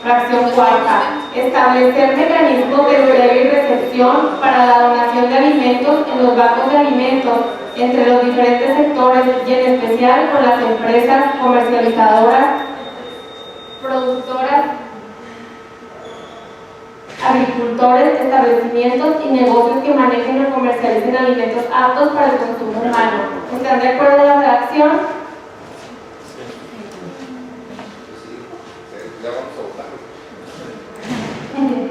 Fracción cuarta. Establecer mecanismos de entrega y recepción para la donación de alimentos en los bancos de alimentos entre los diferentes sectores y en especial con las empresas comercializadoras, productoras, agricultores, establecimientos y negocios que manejen o comercialicen alimentos aptos para el consumo humano. ¿Están de acuerdo con la redacción? Ya vamos a votar.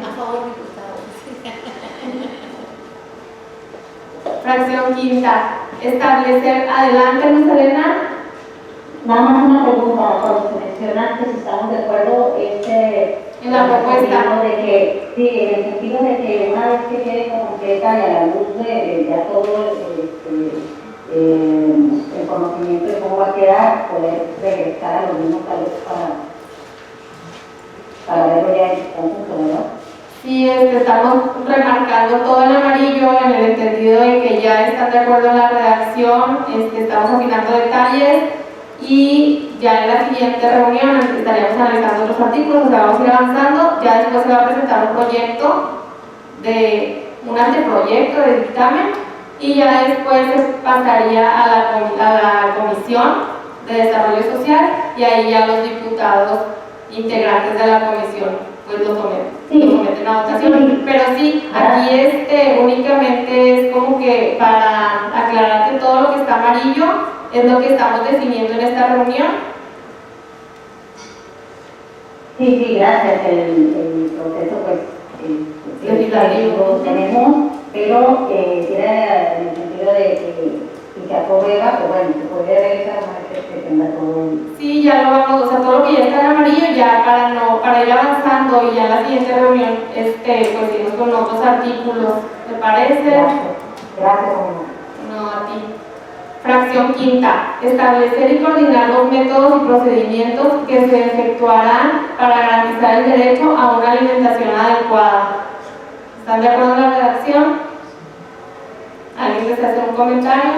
A favor, diputado. Fracción quinta. Establecer. Adelante, Luz Elena. Nada más una pregunta, cuando se menciona que si estamos de acuerdo En la propuesta. de que, sí, en el sentido de que una vez que quede completa y a la luz de ya todo el conocimiento de cómo va a quedar, poder regresar a los mismos tal vez para verlo ya en conjunto, ¿verdad? Sí, estamos remarcando todo en amarillo en el entendido de que ya están de acuerdo en la redacción, estamos afinando detalles y ya en la siguiente reunión estaríamos analizando otros artículos, o sea, vamos a ir avanzando, ya después se va a presentar un proyecto un anteproyecto de dictamen y ya después se pasaría a la Comisión de Desarrollo Social y ahí ya los diputados integrantes de la comisión pues lo someten a votación, pero sí, aquí únicamente es como que para aclarar que todo lo que está amarillo es lo que estamos definiendo en esta reunión. Sí, gracias, el proceso pues legislativo lo tenemos, pero era en el sentido de que si se aprueba, pues bueno, se podría regresar una vez que tenga todo. Sí, ya lo vamos, o sea, todo lo que ya está en amarillo, ya para ir avanzando y ya en la siguiente reunión, pues irnos con otros artículos, ¿te parece? Gracias. No, a ti. Fracción quinta. Establecer y coordinar los métodos y procedimientos que se efectuarán para garantizar el derecho a una alimentación adecuada. ¿Están de acuerdo en la redacción? ¿Alguien desea hacer un comentario?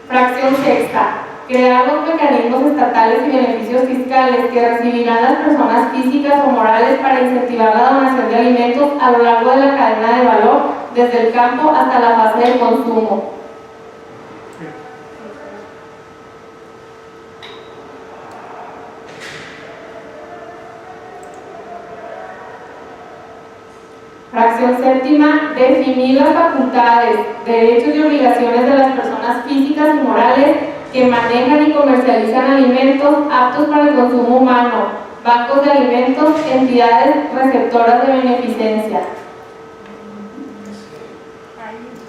Fracción sexta. Crear los mecanismos estatales y beneficios fiscales que recibirán las personas físicas o morales para incentivar la donación de alimentos a lo largo de la cadena de valor, desde el campo hasta la fase de consumo. Fracción séptima, definir las facultades, derechos y obligaciones de las personas físicas y morales que manejan y comercializan alimentos aptos para el consumo humano, bancos de alimentos, entidades receptoras de beneficencia.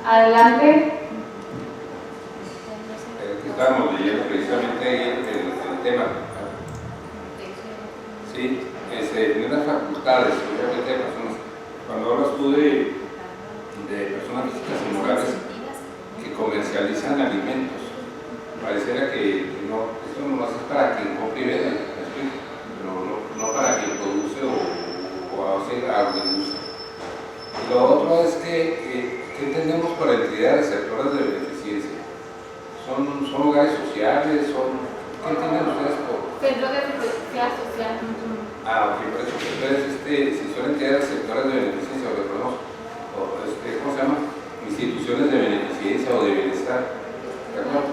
Adelante. Estábamos leyendo precisamente el tema. Sí, tener las facultades, obviamente de personas. Cuando hablas tú de personas físicas y morales que comercializan alimentos, pareciera que no, esto no lo haces para quien compre y vende, pero no para quien produce o hace algo de uso. Y lo otro es que ¿qué entendemos por entidades receptoras de beneficencia? ¿Son lugares sociales? ¿Qué entienden ustedes por? Centro de asistencia social. Ok, por eso. Entonces, si son entidades receptoras de beneficencia o ¿cómo se llama? Instituciones de beneficencia o de bienestar. ¿De acuerdo?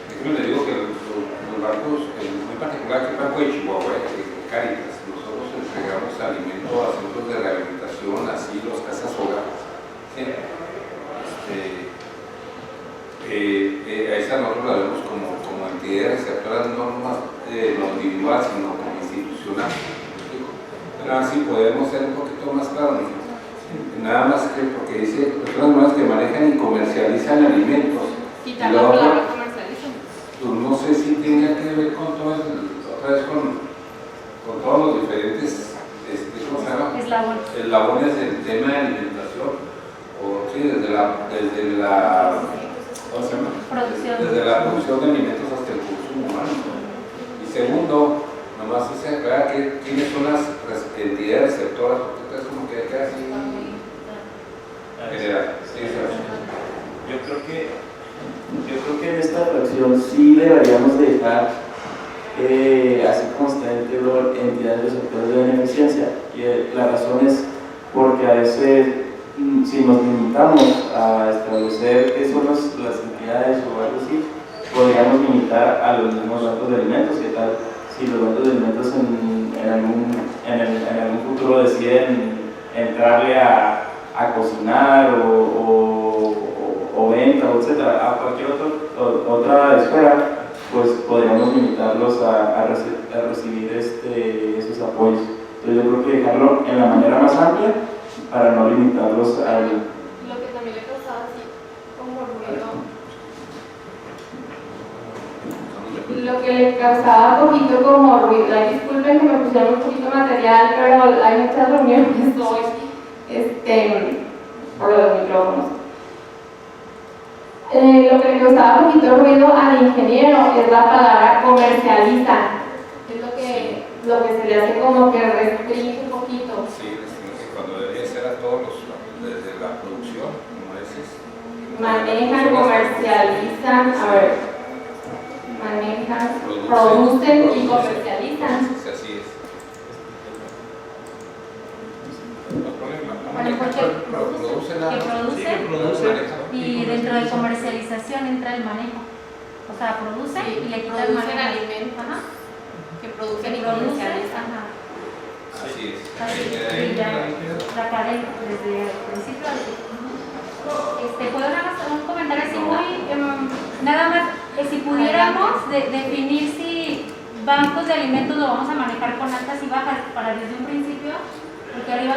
Déjenme le digo que los bancos, muy particular que el Banco de Chihuahua, Cáritas, nosotros entregamos alimento a centros de rehabilitación, asilos, casas hogar. ¿Sí? A esa nosotros la vemos como entidades receptoras no individual, sino como institucional. Pero así podemos ser un poquito más claros. Nada más que porque dice personas nuevas que manejan y comercializan alimentos. Quitar la palabra comercializan. Pues no sé si tenga que ver con todo otra vez con todos los diferentes ¿cómo se llama? Eslabones del tema de alimentación. O sí, desde la ¿cómo se llama? Desde la producción de alimentos hasta el consumo humano. Y segundo, nomás se aclara quiénes son las entidades receptoras, porque es como que queda así. general. Sí, Yo creo que en esta fracción sí deberíamos dejar, así como está en el título, entidades de sectores de beneficencia. Y la razón es porque a veces, si nos limitamos a establecer qué son las entidades o algo así, podríamos limitar a los mismos bancos de alimentos. ¿Qué tal si los bancos de alimentos en algún futuro deciden entrarle a cocinar o venta, o etcétera, a cualquier otra esfera, pues podríamos limitarlos a recibir esos apoyos. Entonces yo creo que dejarlo en la manera más amplia para no limitarlos al... Lo que también le causaba así como ruido. Lo que le causaba poquito como ruido, ay, disculpen que me pusieron un poquito de material, pero hay muchas reuniones hoy por los micrófonos. Lo que le causaba poquito ruido al ingeniero es la palabra comercializa. Es lo que se le hace como que restringe un poquito. Sí, cuando debería ser a todos los, desde la producción, como dices. Manejan, comercializan, manejan, producen y comercializan. Sí, así es. Bueno, porque produce y dentro de comercialización entra el manejo. O sea, produce y le quita el manejo. Alimentos, que producen y comercializan. Así es. Y ya la cadena desde el principio al fin. ¿Puedo nada más un comentario así muy, nada más, si pudiéramos definir si bancos de alimentos lo vamos a manejar con altas y bajas para desde un principio, porque arriba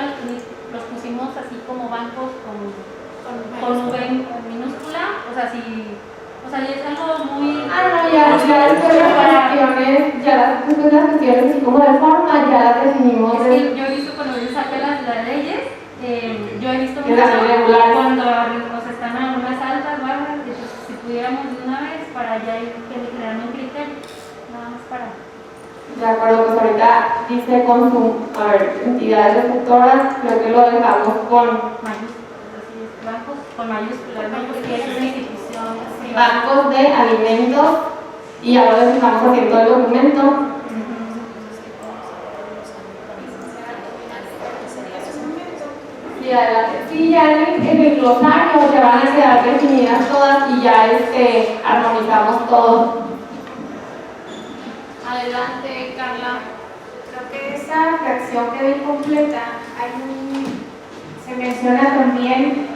los pusimos así como bancos con V minúscula, o sea, ya es algo muy... ya después las cuestiones así como de forma, ya las definimos. Es que yo he visto cuando yo saqué las leyes, yo he visto mucho cuando nos están algunas altas, bajas, si pudiéramos de una vez para ya ir generando un criterio, nada más para... De acuerdo, pues ahorita dice entidades receptoras, creo que lo dejamos con mayúsculas, bancos con mayúsculas, porque es una institución. Bancos de alimentos, y ahora estamos haciendo el documento. Sí, adelante. Sí, ya en el glosario ya van a quedar definidas todas y ya armonizamos todo. Adelante, Carla. Creo que esa fracción quedó incompleta. Se menciona también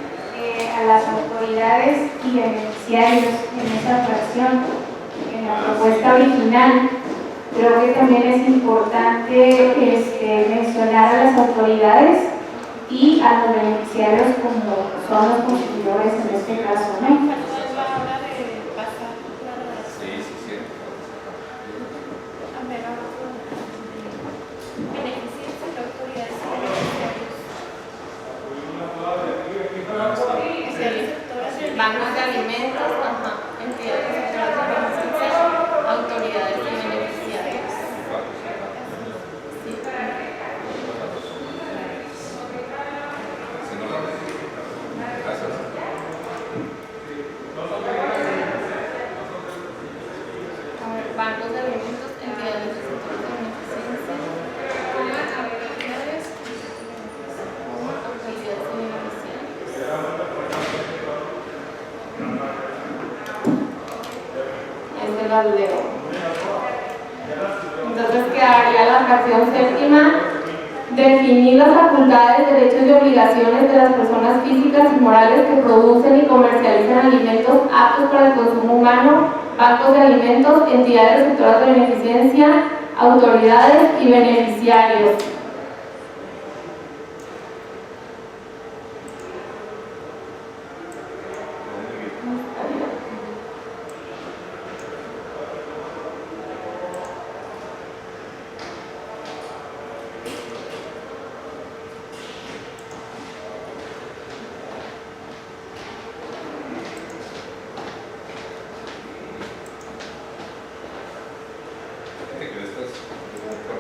a las autoridades y beneficiarios en esa fracción, en la propuesta original. Creo que también es importante mencionar a las autoridades y a los beneficiarios como son los consumidores en este caso, ¿no? Bancos de alimentos, entidades receptoras de beneficencia, autoridades y beneficiarios. Bancos de alimentos, entidades receptoras de beneficencia, autoridades y beneficiarios. Entonces quedaría la fracción séptima: definir las facultades, derechos y obligaciones de las personas físicas y morales que producen y comercializan alimentos aptos para el consumo humano, bancos de alimentos, entidades receptoras de beneficencia, autoridades y beneficiarios.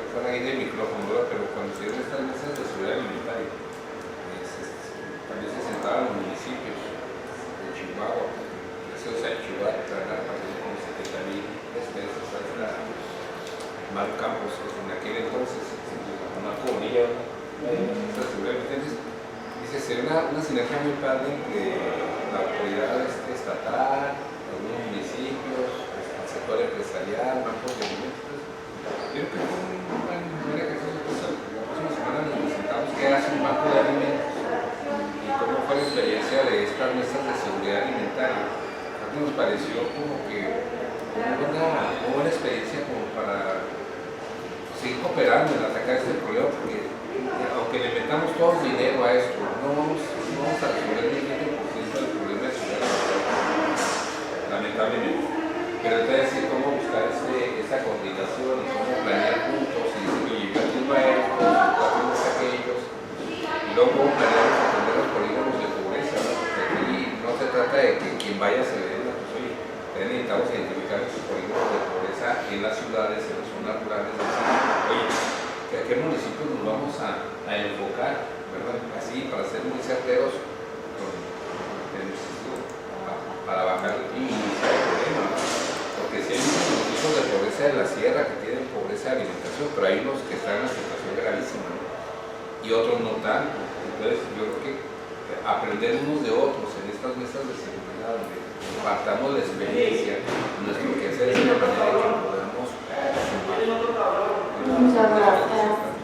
Están ahí de micrófono, ¿verdad? Pero 2 años igual, trabajar para como 70,000 pesos, Maru Campos, en aquel entonces, Marco Bonilla, dice, se ve una sinergia muy padre entre la autoridad estatal, algunos municipios, el sector empresarial, bancos de alimentos. Yo creo que fue un buen ejercicio. La próxima semana nos presentamos qué hace un banco de alimentos y cómo fue la experiencia de estas mesas de seguridad alimentaria. A mí nos pareció como que una buena experiencia como para seguir cooperando en atacar este problema, porque aunque le metamos todo el dinero a esto, no vamos a resolver el 20% del problema de ciudad, lamentablemente. Pero entonces sí, cómo buscar esa coordinación y cómo planear juntos y decir, oye, yo atiendo a estos, tú atiendes a aquellos, y luego cómo planeamos atender los polígonos de pobreza, ¿no? Porque aquí no se trata de que quien vaya se le dé, pues oye, necesitamos identificar estos polígonos de pobreza en las ciudades, en las zonas rurales, oye, ¿a qué municipios nos vamos a enfocar, ¿verdad? Así, para ser muy certeros para bajar y iniciar el problema, ¿no? Porque si hay muchos municipios de pobreza de la sierra que tienen pobreza de alimentación, pero hay unos que están en una situación gravísima, ¿no? Y otros no tanto. Entonces, yo creo que aprender unos de otros en estas mesas de seguridad, donde compartamos la experiencia, nuestro quehacer es una manera de que podamos sumar. Muchas gracias.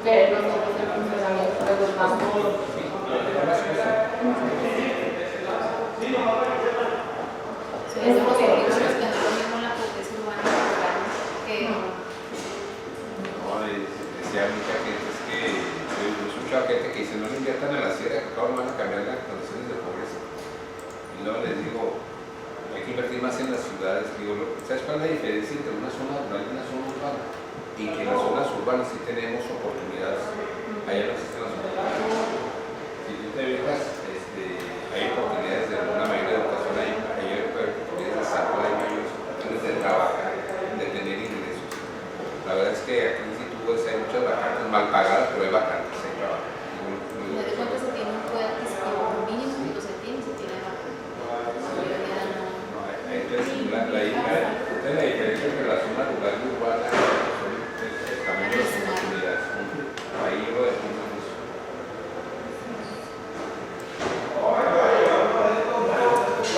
Ver nosotros el funcionamiento de los bancos. Es porque no es lo mismo la pobreza urbana que decía mucha gente, es que yo he escuchado gente que dice no le inviertan a la sierra, que todos van a cambiar las condiciones de pobreza. Y luego les digo, hay que invertir más en las ciudades. Digo, ¿sabes cuál es la diferencia entre una zona rural y una zona urbana? Y que en las zonas urbanas sí tenemos oportunidades, allá no existen las zonas urbanas. Si tú te fijas, hay oportunidades de una mayor educación, hay oportunidades de salud, hay mayores oportunidades de trabajar, de tener ingresos. La verdad es que aquí en Institutos hay muchas vacantes mal pagadas, pero hay vacantes, hay trabajo. ¿De cuánto se tiene un poder adquisitivo mínimo? Y se tiene vacante. Entonces, la diferencia entre la zona rural y urbana son el tamaño de las oportunidades. Ahí lo decimos eso.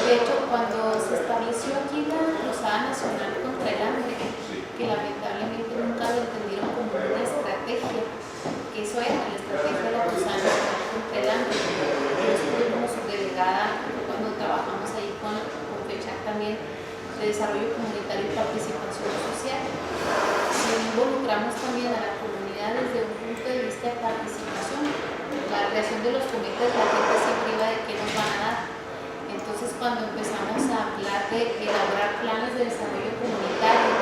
De hecho, cuando se estableció aquí la Cruzada Nacional contra el Hambre, que lamentablemente nunca lo entendieron como una estrategia, que eso era la estrategia de la Cruzada Nacional contra el Hambre. Yo estuve como subdelegada cuando trabajamos ahí con fecha también de desarrollo comunitario y participación social. Involucramos también a la comunidad desde un punto de vista de participación. La creación de los comités, la gente siempre iba de qué nos van a dar. Entonces, cuando empezamos a hablar de elaborar planes de desarrollo comunitario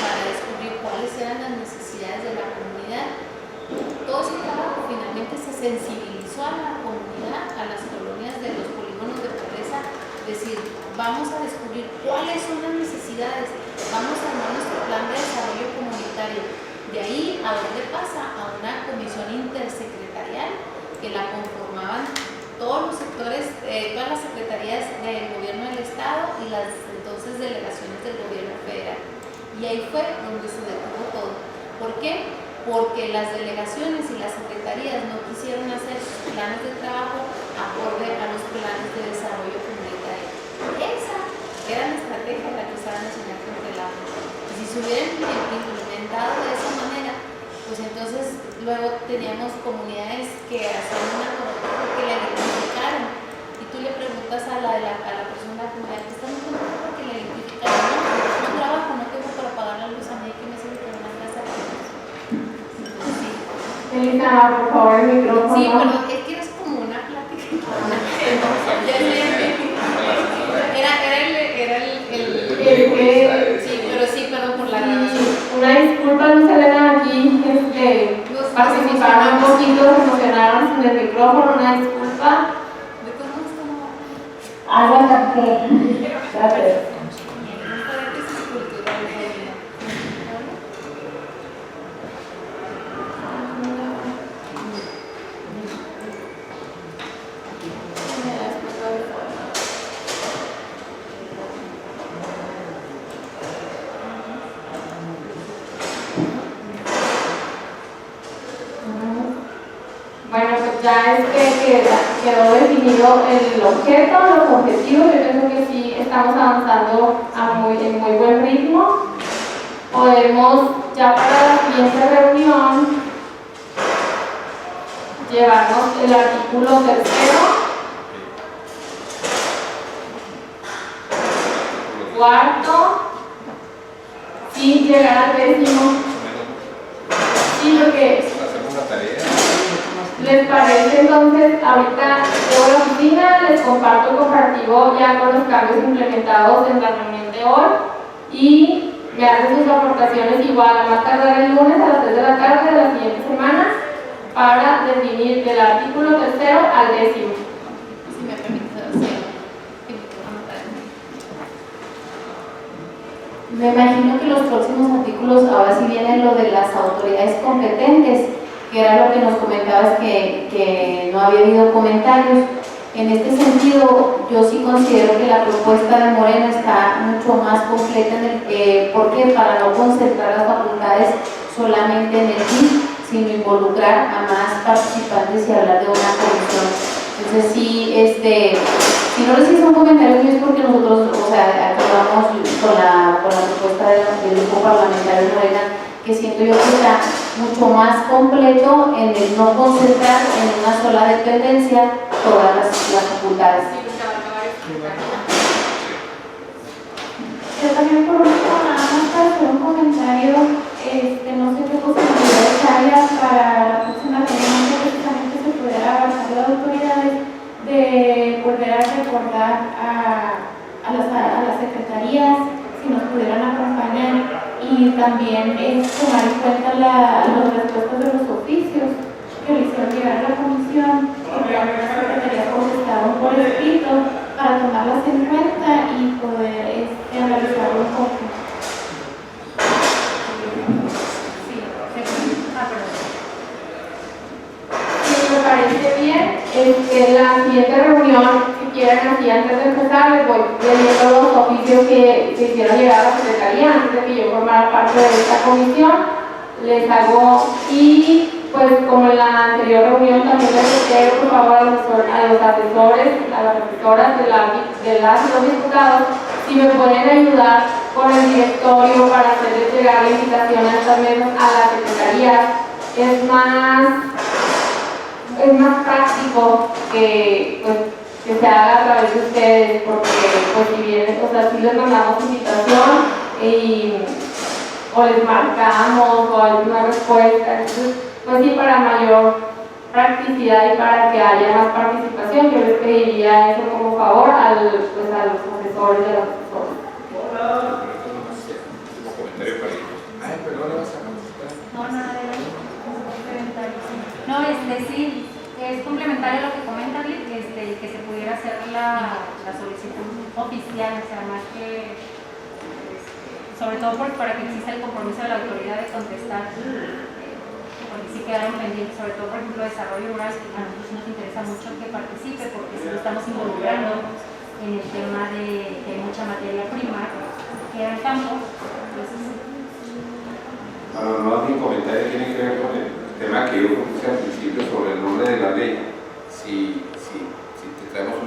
para descubrir cuáles eran las necesidades de la comunidad, todo ese trabajo finalmente se sensibilizó a la comunidad, a las colonias de los polígonos de pobreza, decir, vamos a descubrir cuáles son las necesidades, vamos a armar nuestro plan de desarrollo comunitario. De ahí a dónde pasa, a una comisión intersecretarial que la conformaban todos los sectores, todas las secretarías del gobierno del estado y las entonces delegaciones del gobierno federal. Y ahí fue donde se detuvo todo. ¿Por qué? Porque las delegaciones y las secretarías no quisieron hacer sus planes de trabajo acorde a los planes de desarrollo comunitario. Esa era la estrategia de la Cruzada Nacional contra el Hambre. Y si se hubieran implementado de esa manera, pues entonces luego teníamos comunidades que hacían una que la electrificaron. Y tú le preguntas a la persona de la comunidad que está muy contenta porque la electrificaron. No trabajo, no tengo para pagar la luz a mí que me sirve para una casa. Elisa, por favor, el micrófono. Sí, pero es que es como una plática. Sí, perdón por la grabación. Una disculpa, Luz Helena, aquí participaron un poquito, se emocionaron sin el micrófono, una disculpa. Aguántate. Gracias. Bueno, pues ya quedó definido el objeto, los objetivos. Yo pienso que sí estamos avanzando en muy buen ritmo. Podemos ya para la siguiente reunión llevarnos el artículo 3, cuarto, sin llegar al 10º. Sí, porque hacemos la tarea. ¿les parece entonces? Ahorita llevo a la oficina, les comparto el comparativo ya con los cambios implementados en la reunión de hoy y me hacen sus aportaciones igual a más tardar el lunes a las 3 de la tarde de la siguiente semana para definir del artículo 3 al 10º. Si me permite hacer. Me imagino que los próximos artículos ahora sí vienen lo de las autoridades competentes, que era lo que nos comentabas que no había habido comentarios. En este sentido, yo sí considero que la propuesta de Morena está mucho más completa ¿por qué? Para no concentrar las facultades solamente en el GIS, sino involucrar a más participantes y hablar de una comisión. Entonces sí, si no les hice un comentario es porque nosotros, aquí vamos con la propuesta del grupo parlamentario Morena, que siento yo que está mucho más completo en el no concentrar en una sola dependencia todas las facultades. Yo también por último, nada más para hacer un comentario, no sé qué posibilidades haya para la próxima reunión que precisamente se pudiera avanzar las autoridades de volver a recordar a las secretarías, si nos pudieran acompañar, y también tomar en cuenta las respuestas de los oficios que le hicieron llegar a la comisión, porque algunas secretarías contestaron por escrito para tomarlas en cuenta y poder analizarlo un poco. Si me parece bien, la siguiente reunión, si quieren, así antes de empezar, les voy leyendo los oficios que hicieron llegar a la Secretaría antes de que yo formara parte de esta comisión. Les hago, y pues como en la anterior reunión también les requiero por favor a los asesores, a las asesoras de las y los diputados, si me pueden ayudar con el directorio para hacerles llegar la invitación a estas mesas a la Secretaría. Es más práctico que se haga a través de ustedes, porque pues si bien, si les mandamos invitación o les marcamos o alguna respuesta, entonces pues sí, para mayor practicidad y para que haya más participación, yo les pediría eso como favor a los asesores de los asesores. No, sí, es complementario a lo que comentas, que se pudiera hacer la solicitud oficial, más que, sobre todo para que exista el compromiso de la autoridad de contestar, porque sí quedaron pendientes, sobre todo, por ejemplo, desarrollo rural, que a nosotros nos interesa mucho que participe, porque si lo estamos involucrando en el tema de que hay mucha materia prima que queda en campo, entonces... No, mi comentario tiene que ver con el tema que yo propuse al principio sobre el nombre de la ley. Si te traemos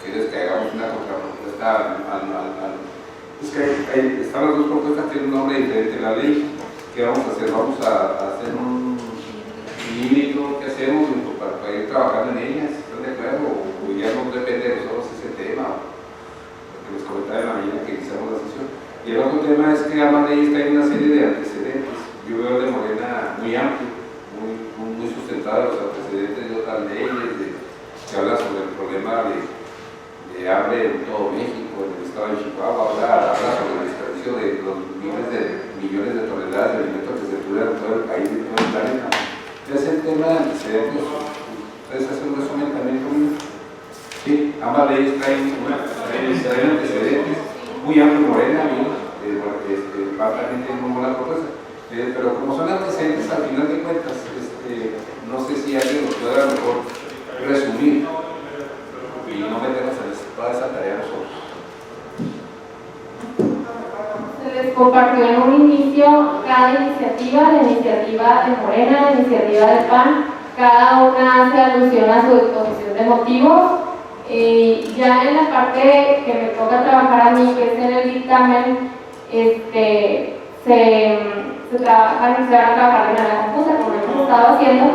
quieres que hagamos una contrapropuesta es que están las dos propuestas, tienen un nombre diferente. La ley, ¿qué vamos a hacer? Vamos a hacer un límite que hacemos para ir trabajando en ellas, ¿están de acuerdo? O ya no depende de nosotros ese tema, porque les comentaba en la mañana que iniciamos la sesión. Y el otro tema es que ambas leyes traen una serie de antecedentes. Yo veo de Morena muy amplio, muy sustentado los antecedentes de otras leyes que hablan sobre el problema de hambre en todo México, en el estado de Chihuahua, habla sobre el desperdicio de los millones de toneladas de alimentos que se pudieran en todo el país y todo el planeta. Es el tema de antecedentes. ¿Ustedes hacen un resumen también conmigo? Sí, ambas leyes traen antecedentes muy amplio. Morena, bastante muy buena propuesta. Pero como son antecedentes, al final de cuentas, no sé si alguien nos pueda a lo mejor resumir y no meternos en toda esa tarea nosotros. Se les compartió en un inicio cada iniciativa, la iniciativa de Morena, la iniciativa del PAN cada una hace alusión a su exposición de motivos. Ya en la parte que me toca trabajar a mí, que es en el dictamen, se van a trabajar de manera confusa, como hemos estado haciendo,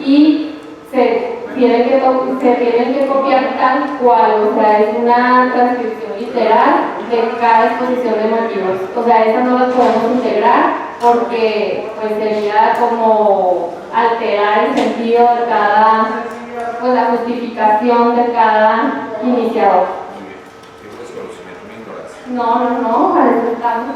y se tienen que copiar tal cual, o sea, es una transcripción literal de cada exposición de motivos. O sea, esas no las podemos integrar porque pues sería como alterar el sentido de cada, pues la justificación de cada iniciador. No, para eso estamos.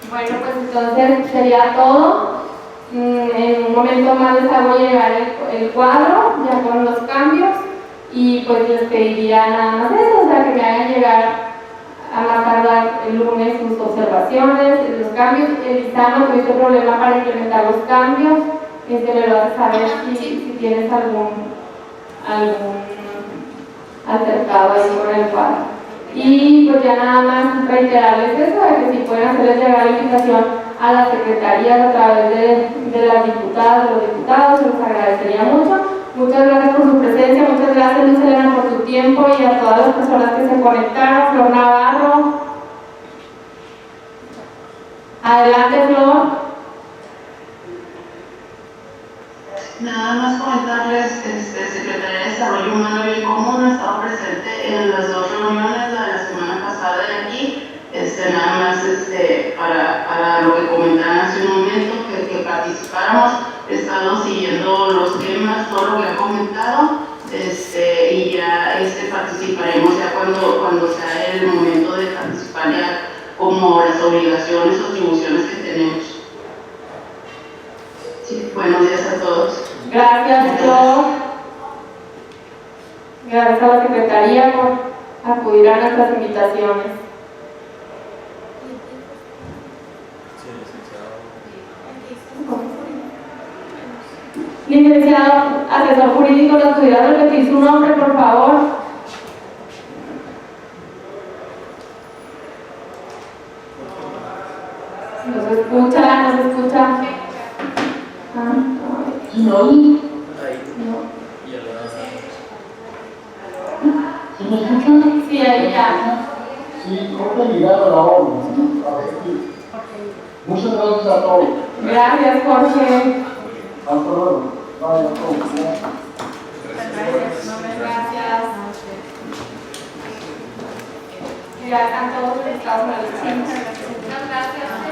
Bueno, pues entonces sería todo. En un momento más les hago llegar el cuadro, ya con los cambios, y pues les pediría nada más eso, o sea, que me hagan llegar a más tardar el lunes sus observaciones, los cambios. Elisama, tuviste problema para implementar los cambios, me lo vas a saber si tienes algún acercado ahí con el cuadro. Y pues ya nada más reiterarles eso, de que si pueden hacerles llegar la invitación a las secretarías a través de las diputadas, de los diputados, se los agradecería mucho. Muchas gracias por su presencia, muchas gracias Luz Helena por su tiempo y a todas las personas que se conectaron. Flor Navarro. Adelante, Flor. Nada más comentarles, Secretaría de Desarrollo Humano y Común ha estado presente en las dos reuniones de la semana pasada de aquí. Nada más para lo que comentaban hace un momento, que participáramos, he estado siguiendo los temas, todo lo que han comentado, y ya participaremos ya cuando sea el momento de participar ya como las obligaciones o atribuciones que tenemos. Sí, buenos días a todos. Gracias, Flor. Gracias a la Secretaría por acudir a nuestras invitaciones. Licenciado, asesor jurídico, ¿nos pudiera repetir su nombre, por favor? ¿Nos escucha? ¿Nos escucha? No. ¿Sí me escuchan? Sí, ahí ya. Sí, ¿cómo llegar a la obra? Muchas gracias a todos. Gracias, Jorge. Hasta luego. Vaya, todos. Gracias. Ya están todos prestados a la licencia. Muchas gracias.